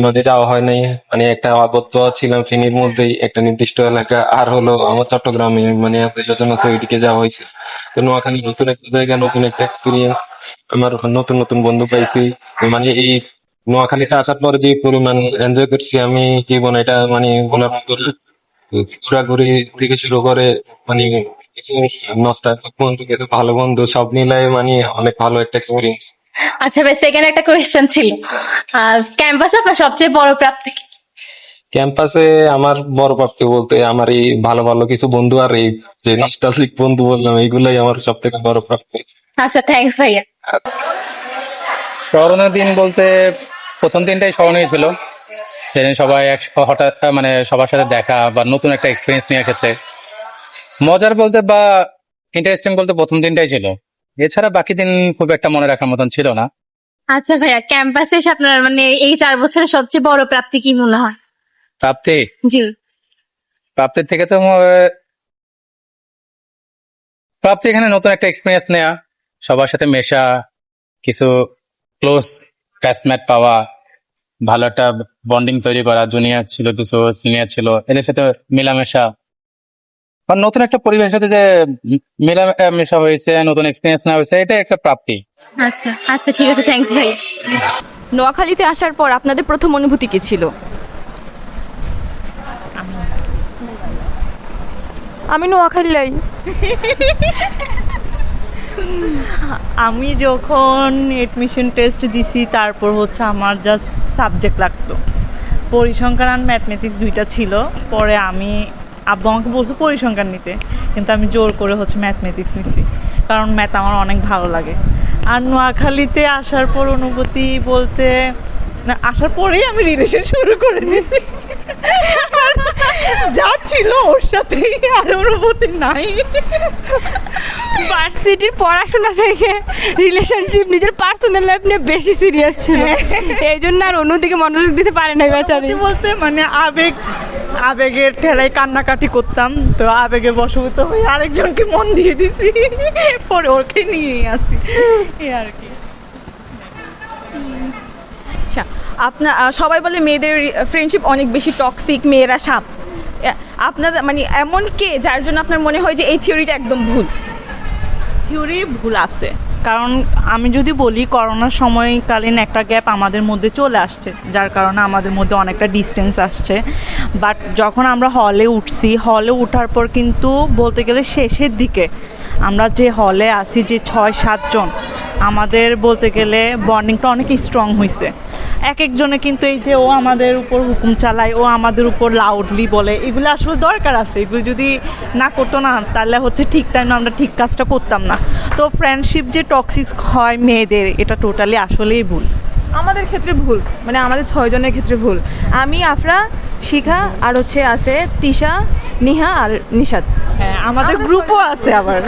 নদী যাওয়া হয় নাই, মানে একটা আবদ্ধ ছিলাম ফেনীর মধ্যেই একটা নির্দিষ্ট এলাকা, আর হলো আমার চট্টগ্রামে মানে জন্য ওইদিকে যাওয়া হয়েছে। তো নোয়াখালী নতুন একটা জায়গা, নতুন একটা এক্সপিরিয়েন্স, আমার নতুন নতুন বন্ধু পাইছি। মানে এই নোয়াখালীতে আসার পরে যে পরিমাণ এনজয় করছি আমি জীবন, এটা মানে বলার মতো না। ঘোরাঘুরি থেকে শুরু করে মানে কিছু নস্টালজিক বন্ধু, কিছু ভালো বন্ধু, সব মিলাই মানে অনেক ভালো একটা এক্সপিরিয়েন্স। আচ্ছা ভাই, সেকেন্ড একটা কোয়েশ্চেন ছিল, ক্যাম্পাসে আপনার সবচেয়ে বড় প্রাপ্তি কি? ক্যাম্পাসে আমার বড় প্রাপ্তি বলতে আমার এই ভালো ভালো কিছু বন্ধু, আর এই যে নস্টালজিক বন্ধু বললাম, এইগুলাই আমার সব থেকে বড় প্রাপ্তি। আচ্ছা, থ্যাংকস ভাইয়া। স্মরণীয় দিন বলতে প্রথম দিনটাই স্মরণীয় ছিল, সেদিন সবাই হঠাৎ মানে সবার সাথে দেখা বা নতুন একটা এক্সপিরিয়েন্স নেওয়ার ক্ষেত্রে মজার বলতে বা ইন্টারেস্টিং বলতে প্রথম দিনটাই ছিল। এছাড়া বাকি দিন খুব একটা মনে রাখার মতন ছিল না। আচ্ছা ভাইয়া, ক্যাম্পাসে এসে আপনার মানে এই 4 বছরের সবচেয়ে বড় প্রাপ্তি কি মনে হয়? প্রাপ্তি জি, প্রাপ্তির থেকে তো প্রাপ্তি এখানে নতুন একটা এক্সপিরিয়েন্স নেওয়া, সবার সাথে মেশা, কিছু ক্লোজ ক্লাসমেট পাওয়া, ভালো একটা বন্ডিং তৈরি করা, জুনিয়র ছিল কিছু, সিনিয়র ছিল, এদের সাথে মেলামেশা, আর নতুন একটা পরিবেশের সাথে যে মেলামেশা হয়েছে, নতুন এক্সপিরিয়েন্স নেওয়া হয়েছে, এটা একটা প্রাপ্তি। আচ্ছা আচ্ছা, ঠিক আছে, থ্যাংকস ভাই। নোয়াখালীতে আসার পর আপনাদের প্রথম অনুভূতি কি ছিল? আমি নোয়াখালী আমি যখন এডমিশন টেস্ট দিছি, তারপর হচ্ছে আমার জাস্ট সাবজেক্ট লাগতো, পরিসংখ্যান আর ম্যাথমেটিক্স দুইটা ছিল। পরে আমি আব্বু আমাকে বলছে পরিসংখ্যান নিতে, কিন্তু আমি জোর করে হচ্ছে ম্যাথমেটিক্স নিছি, কারণ ম্যাথ আমার অনেক ভালো লাগে। আর নোয়াখালীতে আসার পর অনুভূতি বলতে না, আসার পরেই আমি রিলেশন শুরু করে দিয়েছি। যা ছিল ওর সাথেই, আর অনুভূতি নাই। ভার্সিটির পড়াশোনা থেকে রিলেশনশিপ নিজের পার্সোনাল লাইফ নিয়ে বেশি সিরিয়াস ছিল, এই জন্য আর অন্যদিকে মনোযোগ দিতে পারে না বেচারি। বলতে মানে আবেগের ঠেলায় কান্নাকাটি করতাম, তো আবেগে বশভূত হয়ে আরেকজনকে মন দিয়ে দিছি, পরে ওকে নিয়েই আসি, এই আর কি। আচ্ছা, আপনার সবাই বলে মেয়েদের ফ্রেন্ডশিপ অনেক বেশি টক্সিক, মেয়েরা সাপ। আপনার মানে এমন কে যার জন্য আপনার মনে হয় যে এই থিওরিটা একদম ভুল? থিওরি ভুল আছে, কারণ আমি যদি বলি করোনার সময়কালীন একটা গ্যাপ আমাদের মধ্যে চলে আসছে, যার কারণে আমাদের মধ্যে অনেকটা ডিস্টেন্স আসছে। বাট যখন আমরা হলে উঠছি, হলে ওঠার পর কিন্তু বলতে গেলে শেষের দিকে আমরা যে হলে আসি, যে 6-7 জন, আমাদের বলতে গেলে বন্ডিংটা অনেক স্ট্রং হয়েছে। এক একজনে কিন্তু এই যে ও আমাদের উপর হুকুম চালায়, ও আমাদের উপর লাউডলি বলে, এগুলো আসলে দরকার আছে। এগুলো যদি না করতো না, তাহলে হচ্ছে ঠিক টাইমে আমরা ঠিক কাজটা করতাম না। তো ফ্রেন্ডশিপ যে টক্সিক হয় মেয়েদের, এটা টোটালি আসলেই ভুল। আমাদের ক্ষেত্রে ভুল, মানে আমাদের 6 জনের ক্ষেত্রে ভুল। আমি, আফরা, শিখা, আর হচ্ছে আছে তিশা, নিহা আর নিশাদ। হ্যাঁ, আমাদের গ্রুপও আছে আবার।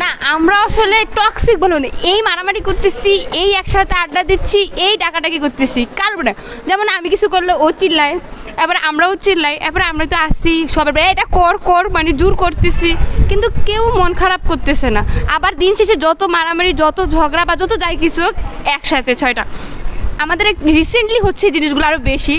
না, আমরা আসলে টক্সিক বলবো না, এই মারামারি করতেছি, এই একসাথে আড্ডা দিচ্ছি, এই ডাকাডাকি করতেছি কারণ না। যেমন আমি কিছু করলে ও চিল্লায়, এবার আমরাও চিল্লাই, এবার আমরা তো আসি সবার এটা কর মানে জোর করতেছি, কিন্তু কেউ মন খারাপ করতেছে না। আবার দিন শেষে যত মারামারি, যত ঝগড়া বা যত যাই কিছু একসাথে 6টা। আমাদের রিসেন্টলি হচ্ছে জিনিসগুলো আরও বেশি,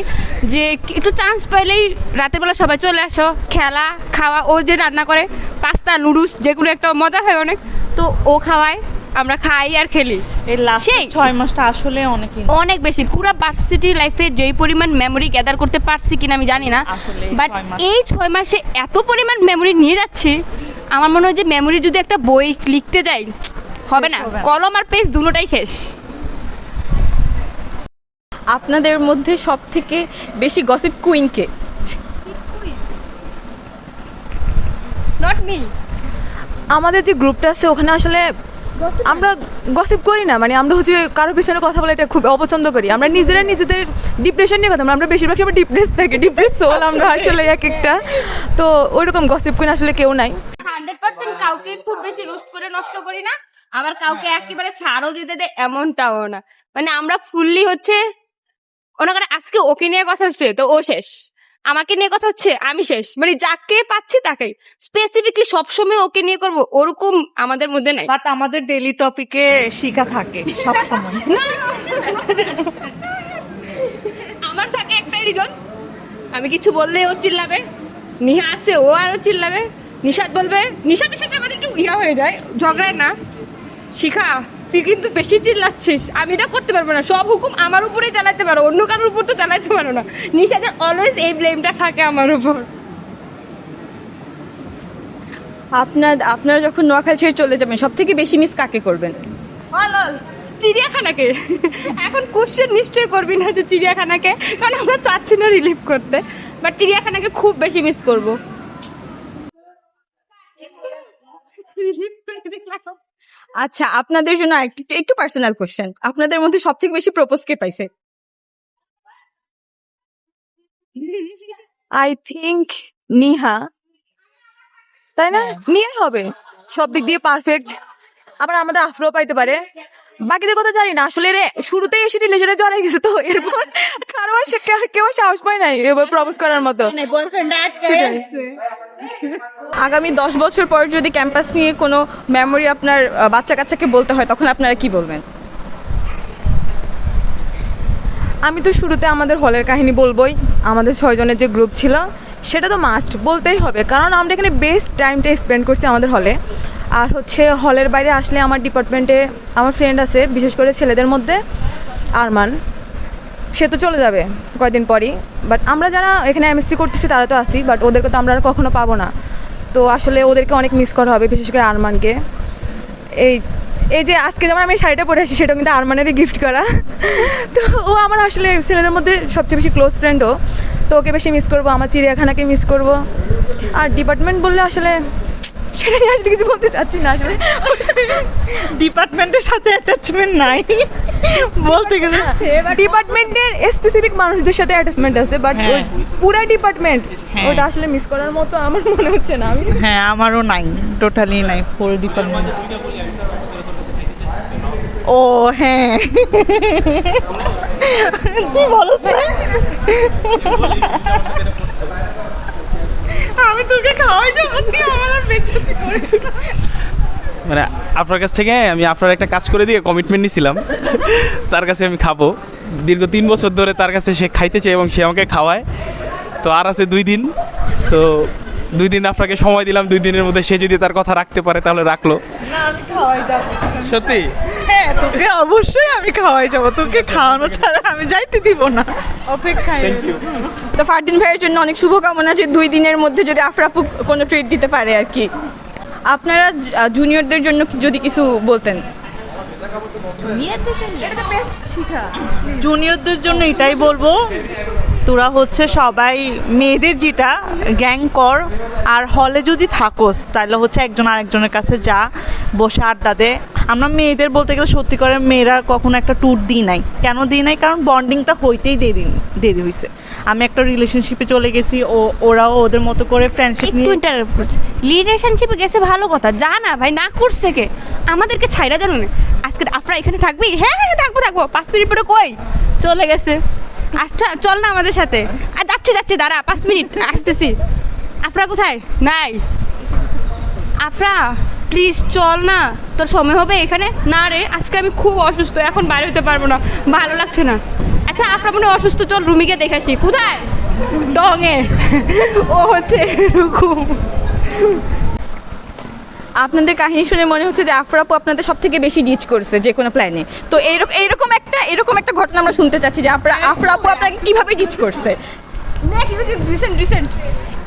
যে একটু চান্স পাইলেই রাতের বেলা সবাই চলে আসো, খেলা খাওয়া, ও যে রান্না করে পাস্তা নুডলস যেগুলো একটা মজা হয় অনেক, তো ও খাওয়ায়, আমরা খাই আর খেলি। এই লাস্ট 6 মাসটা আসলে অনেক বেশি। পুরো ভার্সিটি লাইফে যেই পরিমাণ মেমোরি গ্যাদার করতে পারছি কিনা আমি জানি না, বাট এই 6 মাসে এত পরিমাণ মেমোরি নিয়ে যাচ্ছি, আমার মনে হয় যে মেমোরি যদি একটা বই লিখতে যাই হবে না, কলম আর পেজ দুটোটাই শেষ। আপনাদের মধ্যে সব থেকে বেশি gossip queen K? Not me. আমাদের যে গ্রুপটা আছে ওখানে আসলে আমরা গসিপ করি না, মানে আমরা হচ্ছে কারোর পিছনে কথা বলে এটা খুব অপছন্দ করি। আমরা নিজেদের ডিপ্রেশন নিয়ে কথা, আমরা বেশিরভাগ সময় ডিপ্রেস থাকি, ডিপ্রেস সোল আমরা আসলে এক একটা। তো ওইরকম গসিপ কুইন আসলে কেউ নাই। 100% কাউকে খুব বেশি রোস্ট করে নষ্ট করি না, আবার কাউকে একেবারে ছাড়ও দিতে দেয় এমনটাও না। মানে আমরা ফুললি হচ্ছে ওনাকে আজকে ওকে নিয়ে কথা হচ্ছে তো ও শেষ, আমাকে নিয়ে কথা হচ্ছে আমি শেষ, মানে যাকে পাচ্ছি তাকেই স্পেসিফিকলি সবসময় ওকে নিয়ে করবো ওরকম আমাদের মধ্যে নাই। বাট আমাদের ডেইলি টপিকে শিখা থাকে সবসময়। আমার থাকে একটাই রিজন, আমি কিছু বললে ও চিল্লাবে, নিহা আছে ও আরো চিল্লাবে, নিশাদ বলবে, নিশাদের সাথে আমাদের একটু ইয়া হয়ে যায়, ঝগড়ায় না। শিখা তুই কিন্তু বেশি চিল্লাচ্ছিস, আমি এটা করতে পারবো না, সব হুকুম আমার উপরেই চালাতে পারো, অন্য কারোর উপর তো চালাতে পারো না। নিশাদের অলওয়েজ এই ব্লেমটা থাকে আমার উপর। আপনারা যখন নোয়াখালী ছেড়ে চলে যাবেন সব থেকে বেশি মিস কাকে করবেন? চিড়িয়াখানাকে। এখন কোশ্চেন নিশ্চয়ই করবি না যে চিড়িয়াখানাকে, কারণ আমরা চাচ্ছি না রিলিভ করতে, বাট চিড়িয়াখানাকে খুব বেশি মিস করবো। আচ্ছা, আপনাদের জন্য একটু পার্সোনাল কোশ্চেন, আপনাদের মধ্যে সব থেকে বেশি প্রপোজ কে পাইছে? আই থিঙ্ক নিহা, তাই না? নিহা হবে, সব দিক দিয়ে পারফেক্ট। আবার আমাদের আফরো পাইতে পারে, বাকিদের কথা জানি না আসলে। শুরুতেই এসে রিলেশনে জড়াই গেছে, তো এরপর কারো কেউ সাহস পায় নাই এবার প্রপোজ করার মতো। আগামী 10 বছর পর যদি ক্যাম্পাস নিয়ে কোনো মেমোরি আপনার বাচ্চা কাচ্চাকে বলতে হয়, তখন আপনারা কি বলবেন? আমি তো শুরুতে আমাদের হলের কাহিনী বলবোই। আমাদের 6 জনের যে গ্রুপ ছিল সেটা তো মাস্ট বলতেই হবে, কারণ আমরা এখানে বেস্ট টাইমটা স্পেন্ড করছি আমাদের হলে। আর হচ্ছে হলের বাইরে আসলে আমার ডিপার্টমেন্টে আমার ফ্রেন্ড আছে, বিশেষ করে ছেলেদের মধ্যে আরমান, সে তো চলে যাবে কয়েকদিন পরই। বাট আমরা যারা এখানে এমএসসি করতেছি তারা তো আসি, বাট ওদেরকে তো আমরা আর কখনো পাবো না। তো আসলে ওদেরকে অনেক মিস করা হবে, বিশেষ করে আরমানকে। এই যে আজকে যেমন আমি শাড়িটা পরে আসি, সেটা কিন্তু আরমানেরই গিফট করা। তো ও আমার আসলে ছেলেদের মধ্যে সবচেয়ে বেশি ক্লোজ ফ্রেন্ডও, তো ওকে বেশি মিস করবো, আমার চিড়িয়াখানাকে মিস করবো। আর ডিপার্টমেন্ট বললে আসলে সেটা নিয়ে আসলে কিছু বলতে চাচ্ছি না, আসলে ডিপার্টমেন্টের সাথে অ্যাটাচমেন্ট নাই। বলতে গেলে ডিপার্টমেন্টের স্পেসিফিক মানুষদের সাথে অ্যাটাচমেন্ট আছে, বাট ওই পুরা ডিপার্টমেন্ট ওটা আসলে মিস করার মতো আমার মনে হচ্ছে না। আমি হ্যাঁ আমারও নাই, টোটালি নাই ফোর ডিপার্টমেন্ট। ও হ্যাঁ কি বলো আমি তোকে খাওয়াই যাবো, তুই আমার আর বেজ্জতি করিস না। মানে আপনার কাছ থেকে আমি আপনার একটা কাজ করে দিয়ে কমিটমেন্ট নিয়েছিলাম, তার কাছে আমি খাবো। দীর্ঘ 3 বছর ধরে তার কাছে সে খাইতে চায় এবং সে আমাকে খাওয়ায়। তো আর আছে 2 দিন, সো 2 দিন আপনাকে সময় দিলাম। 2 দিনের মধ্যে সে যদি তার কথা রাখতে পারে তাহলে রাখলো। না আমি খাওয়াই যাবো সত্যি? হ্যাঁ তোকে অবশ্যই আমি খাওয়াই যাবো, তোকে খাওয়ানো ছাড়া আমি যাইতে দিব না। অপেক্ষায়। তো ফারদিন ভাইয়ের জন্য অনেক শুভকামনা যে 2 দিনের মধ্যে যদি আফরাপু কোনো ট্রিট দিতে পারে আর কি। আপনারা জুনিয়রদের জন্য যদি কিছু বলতেন। জুনিয়রদের জন্য এটাই বলবো, তোরা হচ্ছে সবাই মেয়েদের যেটা গ্যাং কর, আর হলে যদি থাকোস তাহলে হচ্ছে একজন আরেকজনের কাছে যা, বসে আড্ডা দে। আমরা মেয়েদের বলতে গেলে সত্যি করে মেয়েরা কখনো একটা ট্যুর দিই নাই। কেন দিই নাই? কারণ বন্ডিংটা হইতেই দেরি হয়েছে। আমি একটা রিলেশনশিপে চলে গেছি, ওরাও ওদের মতো করে ফ্রেন্ডশিপ নিয়ে। রিলেশনশিপে গেছে ভালো কথা, যা না ভাই না করছে কে আমাদেরকে ছাইরা জানো না। আজকে আফরা এখানে থাকবি? হ্যাঁ হ্যাঁ থাকবো 5 মিনিট পরে কই চলে গেছে। আচ্ছা চল না আমাদের সাথে। আর যাচ্ছি দাঁড়া 5 মিনিট আসতেছি। আফরা কোথায়? নাই। আফরা প্লিজ চল না, তোর সময় হবে এখানে? না রে আজকে আমি খুব অসুস্থ, এখন বাইরে হতে পারবো না, ভালো লাগছে না। আচ্ছা আফরা মনে অসুস্থ, চল রুমিকে দেখেছি। কোথায়? ডঙে। ও হচ্ছে এরকম। আপনাদের কাহিনী শুনে মনে হচ্ছে যে আফরাপু আপনাদের সব থেকে বেশি ডিচ করছে যে কোনো প্ল্যানে। তো এরকম একটা ঘটনা আমরা শুনতে চাচ্ছি যে আফরাপু আপনাকে কিভাবে ডিচ করছে। রিসেন্ট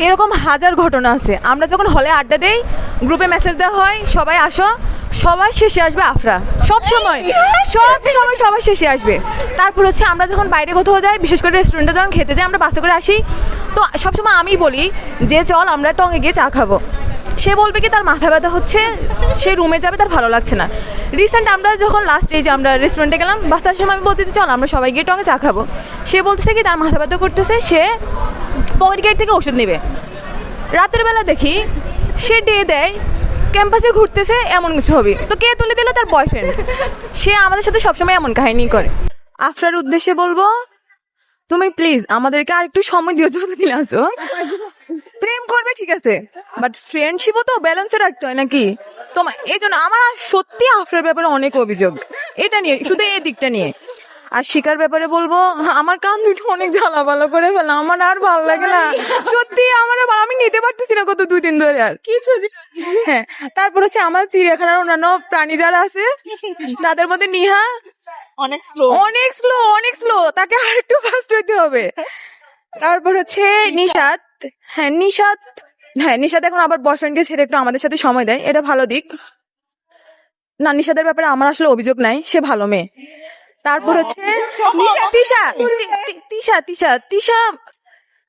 এরকম হাজার ঘটনা আছে। আমরা যখন হলে আড্ডা দেই, গ্রুপে মেসেজ দেওয়া হয় সবাই আসো, সবার শেষে আসবে আফরা। সব সময় সবার শেষে আসবে। তারপর হচ্ছে আমরা যখন বাইরে কোথাও যাই, বিশেষ করে রেস্টুরেন্টে যখন খেতে যাই, আমরা বাসে করে আসি, তো সবসময় আমি বলি যে চল আমরা টঙে গিয়ে চা খাবো। সে বলবে কি তার মাথা ব্যথা হচ্ছে, সে রুমে যাবে, তার ভালো লাগছে না। রিসেন্ট আমরা যখন লাস্ট এই যে আমরা রেস্টুরেন্টে গেলাম, বাসার সময় আমি বলতেছি চল আমরা সবাই গিয়ে টঙে চা খাবো। সে বলতেছে কি তার মাথা ব্যথা করতেছে, সে পকেট গেট থেকে ওষুধ নেবে। রাতের বেলা দেখি সে ডে দেয় ক্যাম্পাসে ঘুরতেছে, এমন কিছু হবে। তো কে তুলে দিল? তার বয়ফ্রেন্ড। সে আমাদের সাথে সবসময় এমন কাহিনী করে। আফরার উদ্দেশ্যে বলবো, তুমি প্লিজ আমাদেরকে আর একটু সময় দিও। যতদিন আসো প্রেম করবে ঠিক আছে, বাট ফ্রেন্ডশিপও তো ব্যালেন্সে রাখতে হয় নাকি? তোমার এই জন্য আমার সত্যি আফরার ব্যাপারে অনেক অভিযোগ, এটা নিয়ে, শুধু এই দিকটা নিয়ে। আর শিকার ব্যাপারে বলবো, আমার কান দুটো অনেক ঝালাপালা করে ফেলা, আমার আর ভালো লাগে না সত্যি। আমি নিতে পারতেছি না গত 2 দিন ধরে আর কিছু। হ্যাঁ, তারপর হচ্ছে আমার চিড়িয়াখানার অন্যান্য প্রাণী যারা আছে তাদের মধ্যে নিহা অনেক স্লো, তাকে আর একটু ফাস্ট হইতে হবে। তারপর হচ্ছে নিশাত। নিশাত এখন আবার বয়ফ্রেন্ডকে ছেড়ে একটু আমাদের সাথে সময় দেয়, এটা ভালো দিক। না, নিশাতের ব্যাপারে আমার আসলে অভিযোগ নাই, সে ভালো মেয়ে। তারপর হচ্ছে তিশা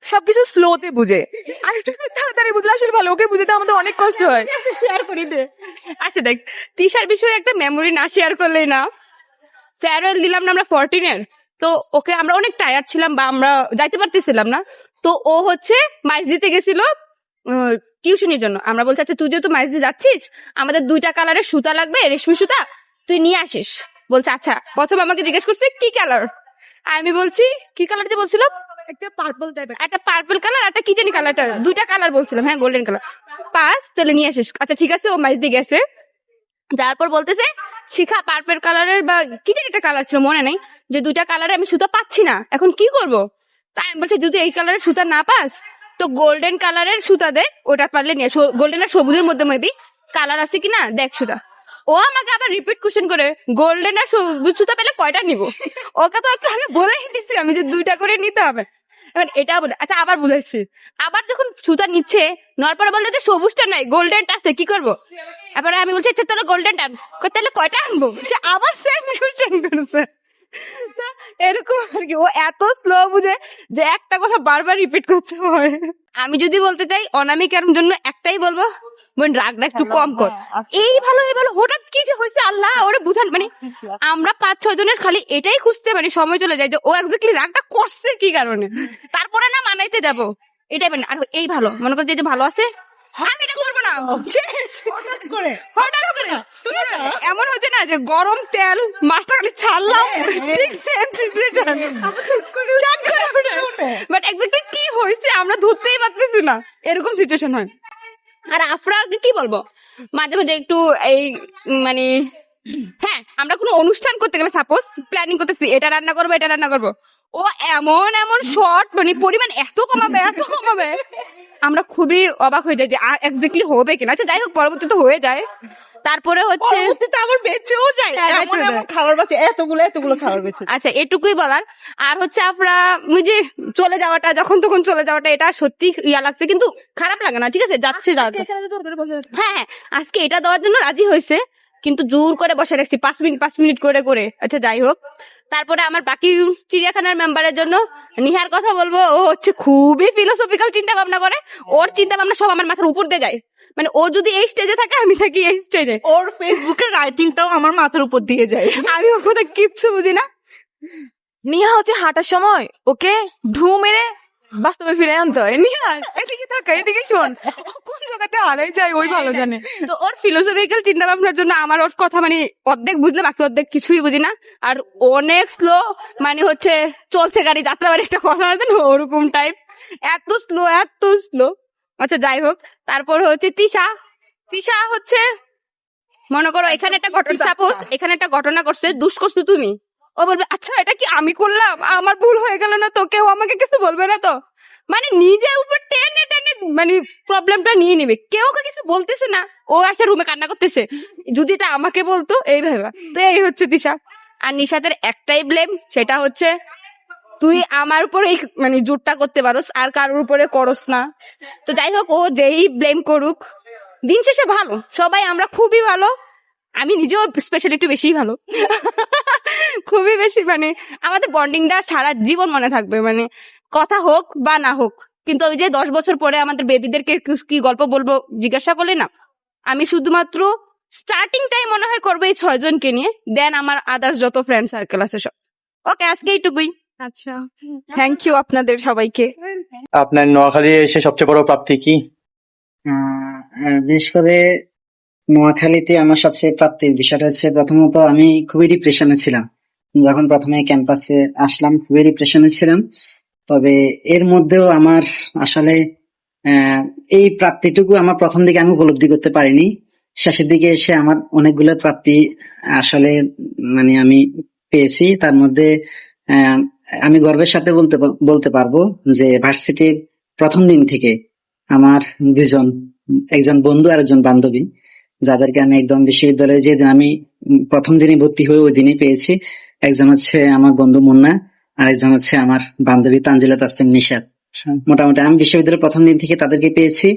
সবকিছু স্লোতে বুঝে, আর একটু তাড়াতাড়ি বুঝলে আসলে ভালো। ওকে বুঝতে আমাদের অনেক কষ্ট হয়। শেয়ার করি দে। আচ্ছা দেখ, তিশার বিষয়ে একটা মেমোরি না শেয়ার করলেই না। ফেয়ারওয়েল দিলাম না আমরা 14-এর, তো ওকে আমরা অনেক টায়ার্ড ছিলাম বা আমরা যাইতে পারতেছিলাম না। তো ও হচ্ছে মাইজ দিতে গেছিল টিউশনের জন্য। আমরা বলছি আচ্ছা তুই যেহেতু মাইজ দিয়ে যাচ্ছিস, আমাদের 2টা কালারের সুতা লাগবে, রেশমি সুতা, তুই নিয়ে আসিস। বলছে আচ্ছা। প্রথমে আমাকে জিজ্ঞেস করছে কি কালার, আমি বলছি কি কালার যে বলছিলাম, একটা পার্পল টাইপের, একটা পার্পল কালার, একটা কি জানি কালারটা, 2টা কালার বলছিলাম। হ্যাঁ গোল্ডেন কালার। পাস, তাহলে নিয়ে আসিস। আচ্ছা ঠিক আছে। ও মাইজ দিয়ে গেছে, যার পর বলতেছে শিখা পার্পল কালারের বা কি জানি একটা কালার ছিল মনে নেই, যে 2টা কালারে আমি সুতা পাচ্ছি না, এখন কি করব? তাই আমি বলছি যদি এই কালারের সুতা না পাস তো গোল্ডেন কালারের সুতা দেখ, ওটা পারলে নিয়ে। গোল্ডেন আর সবুজের মধ্যে মেবি কালার আছে কিনা দেখ সুতা। ও আমাকে আবার রিপিট কোশ্চেন করে গোল্ডেন আর সবুজ সুতা পেলে কয়টা নিব? ওকে তো একটু আমি বলেই দিচ্ছি আমি যে 2টা করে নিতে হবে। এবার এটা বলে আচ্ছা আবার বুঝাইছি। আবার যখন সুতা নিচ্ছে নেওয়ার পরে বলতে সবুজটা নাই গোল্ডেনটা আছে, কি করবো? এবারে আমি বলছি আচ্ছা তাহলে গোল্ডেনটা আন, তাহলে কয়টা আনবো? সে আবার সেম কোশ্চেন করেছে। এরকম আর কি, ও এত স্লো বুঝে যে একটা কথা বারবার রিপিট করতে হয়। আমি যদি বলতে চাই অনামিকার জন্য একটাই বলবো, বোন রাগটা একটু কম কর, এই ভালো হঠাৎ কি যে হয়েছে আল্লাহ ওরে বুঝান। মানে আমরা 5-6 জনের খালি এটাই খুঁজতে মানে সময় চলে যায় যে ও এক্স্যাক্টলি রাগটা করছে কি কারণে, তারপরে না মানাইতে যাবো এটাই। মানে আর এই ভালো মনে কর যে ভালো আছে আমি এটা করবো না, হঠাৎ করে এমন হচ্ছে না যে গরম তেল মাছটা খালি ছাড়লাম, বাট এক্স্যাক্টলি কি হয়েছে আমরা ধরতেই পারতেছি না, এরকম সিচুয়েশন হয়। আর আফরাকে কি বলবো, মাঝে মাঝে একটু এই মানে হ্যাঁ আমরা কোনো অনুষ্ঠান করতে গেলে সাপোজ প্ল্যানিং করতেছি এটা রান্না করবো, ও এমন শর্ট মানে পরিমাণ এত কমাবে আমরা খুবই অবাক হয়ে যাই যে এক্স্যাক্টলি হবে কিনা। আচ্ছা যাই হোক পরবর্তীতে হয়ে যায়। তারপরে হচ্ছে আবার বেঁচেও যায়, এমন খাবার বাঁচে এতগুলো খাবার বেঁচে। আচ্ছা এটুকুই বলার। আর হচ্ছে আমরা ওই যে চলে যাওয়াটা যখন তখন চলে যাওয়াটা এটা সত্যি ইয়া লাগছে, কিন্তু খারাপ লাগে না, ঠিক আছে যাচ্ছে হ্যাঁ আজকে এটা দেওয়ার জন্য রাজি হয়েছে, কিন্তু জোর করে বসে রাখছি 5 মিনিট করে। আচ্ছা যাই হোক, তারপরে আমার বাকি চিড়িয়াখানার মেম্বারের জন্য নিহার কথা বলবো। ও হচ্ছে খুবই ফিলোসফিক্যাল চিন্তা ভাবনা করে, ওর চিন্তা ভাবনা সব আমার মাথার উপর দিয়ে যায়। মানে ও যদি এই স্টেজে থাকে আমি থাকি এই স্টেজে, ওর ফেসবুকের রাইটিংটাও আমার মাথার উপর দিয়ে যায়, আমি ওর কথা কিচ্ছু বুঝি না। নিহা হচ্ছে হাঁটার সময় ওকে ঢু মেরে বাস্তবে ফিরে আনতে হয়। নিহা এদিকে থাকা, এদিকে শোন, ও কোন জায়গাতে হারাই যায় ওই ভালো জানে। তো ওর ফিলোসফিক্যাল চিন্তা ভাবনার জন্য আমার ওর কথা মানে অর্ধেক বুঝলে বাকি অর্ধেক কিছুই বুঝি না। আর অনেক স্লো, মানে হচ্ছে চলছে গাড়ি যাত্রা বাড়ি একটা কথা আছে না ওরকম টাইপ, এত স্লো। আচ্ছা যাই হোক, তারপর হচ্ছে তিশা হচ্ছে মনে করো এখানে একটা ঘটনা, সাপোজ এখানে একটা ঘটনা করছে, দুষ করছো তুমি, ও বলবে আচ্ছা এটা কি আমি করলাম, আমার ভুল হয়ে গেল না তো, কেউ আমাকে কিছু বলবে না তো, মানে নিজের উপর টেনে মানে প্রবলেমটা নিয়ে নিবে, কেউ ওকে কিছু বলতেছে না, ও একটা রুমে কান্না করতেছে, যদি এটা আমাকে বলতো এই ভাবে। তো এই হচ্ছে তিশা। আর নিশাতের একটাই ব্লেম, সেটা হচ্ছে তুই আমার উপরে মানে জোরটা করতে পারোস আর কারোর উপরে করস না। তো যাই হোক, ও যেই ব্লেম করুক, দিন শেষে ভালো সবাই, আমরা খুবই ভালো, আমি নিজেও স্পেশালি একটু বেশি ভালো খুবই বেশি, মানে আমাদের বন্ডিংটা সারা জীবন মনে থাকবে, মানে কথা হোক বা না হোক। কিন্তু ওই যে 10 বছর পরে আমাদের বেবিদেরকে কি গল্প বলবো জিজ্ঞাসা করলে না, আমি শুধুমাত্র স্টার্টিংটাই মনে হয় করবো এই 6 জনকে নিয়ে, দেন আমার আদার্স যত ফ্রেন্ড সার্কেল আছে সব। ওকে আজকে এইটুকুই। আচ্ছা থ্যাংক ইউ আপনাদের সবাইকে। আপনার নোয়াখালী এসে সবচেয়ে বড় প্রাপ্তি কি? বিশেষ করে নোয়াখালীতে আমার সবচেয়ে প্রাপ্তির বিষয়টা হচ্ছে, প্রথমত আমি খুবই ডিপ্রেশনে ছিলাম যখন প্রথমে ক্যাম্পাসে আসলাম, খুবই ডিপ্রেশনে ছিলাম। তবে এর মধ্যেও আমার আসলে এই প্রাপ্তিটুকু আমার প্রথম দিকে আমি উপলব্ধি করতে পারিনি, শেষের দিকে এসে আমার অনেকগুলো প্রাপ্তি আসলে মানে আমি পেয়েছি। তার মধ্যে আমি গর্বের সাথে বলতে পারবো যে ভার্সিটির প্রথম দিন থেকে আমার একজন বন্ধু আর একজন বান্ধবী, যাদেরকে আমি একদম বিশ্ববিদ্যালয়ে যেদিন আমি প্রথম দিনই ভর্তি হয়ে ওই দিনই পেয়েছি, একজন হচ্ছে আমার বন্ধু মুন্না আর একজন হচ্ছে আমার বান্ধবী তানজিলা তাসলিম নিশাত। মোটামুটি আমি বিশ্ববিদ্যালয়ের প্রথম দিন থেকে তাদেরকে পেয়েছি।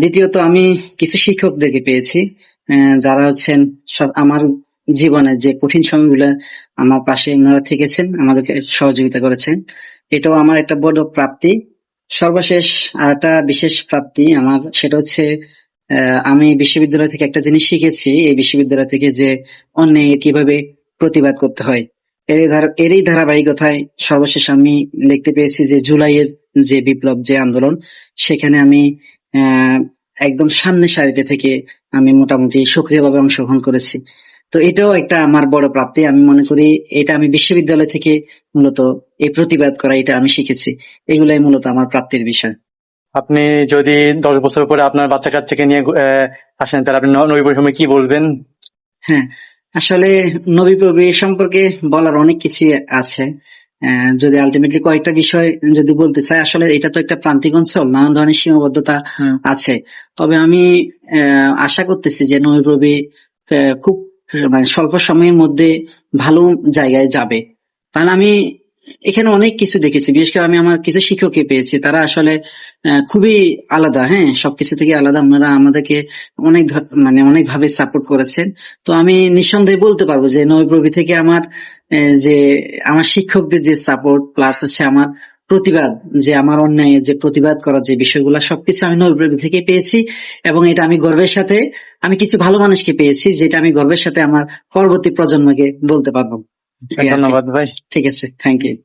দ্বিতীয়ত আমি কিছু শিক্ষকদেরকে পেয়েছি, যারা হচ্ছেন সব আমার জীবনে যে কঠিন সময়গুলো আমার পাশে ওনারা থেকেছেন, আমাদেরকে সহযোগিতা করেছেন, এটাও আমার একটা বড় প্রাপ্তি। সর্বশেষ আর একটা বিশেষ প্রাপ্তি আমার, সেটা হচ্ছে আমি বিশ্ববিদ্যালয় থেকে একটা জিনিস শিখেছি, এই বিশ্ববিদ্যালয় থেকে যে অন্যায় কিভাবে প্রতিবাদ করতে হয়। এরই ধারাবাহিকতায় সর্বশেষ আমি দেখতে পেয়েছি যে জুলাইয়ের যে বিপ্লব, যে আন্দোলন, সেখানে আমি একদম সামনের সারিতে থেকে আমি মোটামুটি সক্রিয়ভাবে অংশগ্রহণ করেছি। তো এটাও একটা আমার বড় প্রাপ্তি। আমি মনে করি এটা আমি বিশ্ববিদ্যালয় থেকে মূলত এই প্রতিবাদ করা এটা আমি শিখেছি, এগুলাই মূলত আমার প্রাপ্তির বিষয়। আপনি যদি 10 বছর পরে আপনার বাচ্চা কাচ্চাকে নিয়ে আসেন, তাহলে আপনি নবী প্রজন্মে কি বলবেন? হ্যাঁ, আসলে নবী প্রবী সম্পর্কে বলার অনেক কিছু আছে। যদি আলটিমেটলি কয়েকটা বিষয় যদি বলতে চাই, আসলে এটা তো একটা প্রান্তিক অঞ্চল, নানান ধরনের সীমাবদ্ধতা আছে। তবে আমি আশা করতেছি যে নবী প্রবী খুব মানে স্বল্প সময়ের মধ্যে ভালো জায়গায় যাবে। কারণ আমি এখানে অনেক কিছু দেখেছি, বিশেষ করে আমি আমার কিছু শিক্ষককে পেয়েছি, তারা আসলে খুবই আলাদা, হ্যাঁ সবকিছু থেকে আলাদা। আপনারা আমাদেরকে অনেকভাবে সাপোর্ট করেছেন। তো আমি নিঃসন্দেহে বলতে পারবো যে নবী প্রবী থেকে আমার শিক্ষকদের যে সাপোর্ট প্লাস হচ্ছে আমার প্রতিবাদ, যে আমার অন্যায়ের যে প্রতিবাদ করার যে বিষয়গুলো, সবকিছু আমি নবীপ্রবি থেকে পেয়েছি। এবং এটা আমি গর্বের সাথে, আমি কিছু ভালো মানুষকে পেয়েছি, যেটা আমি গর্বের সাথে আমার পরবর্তী প্রজন্মকে বলতে পারবো। ধন্যবাদ ভাই। ঠিক আছে, থ্যাংক ইউ।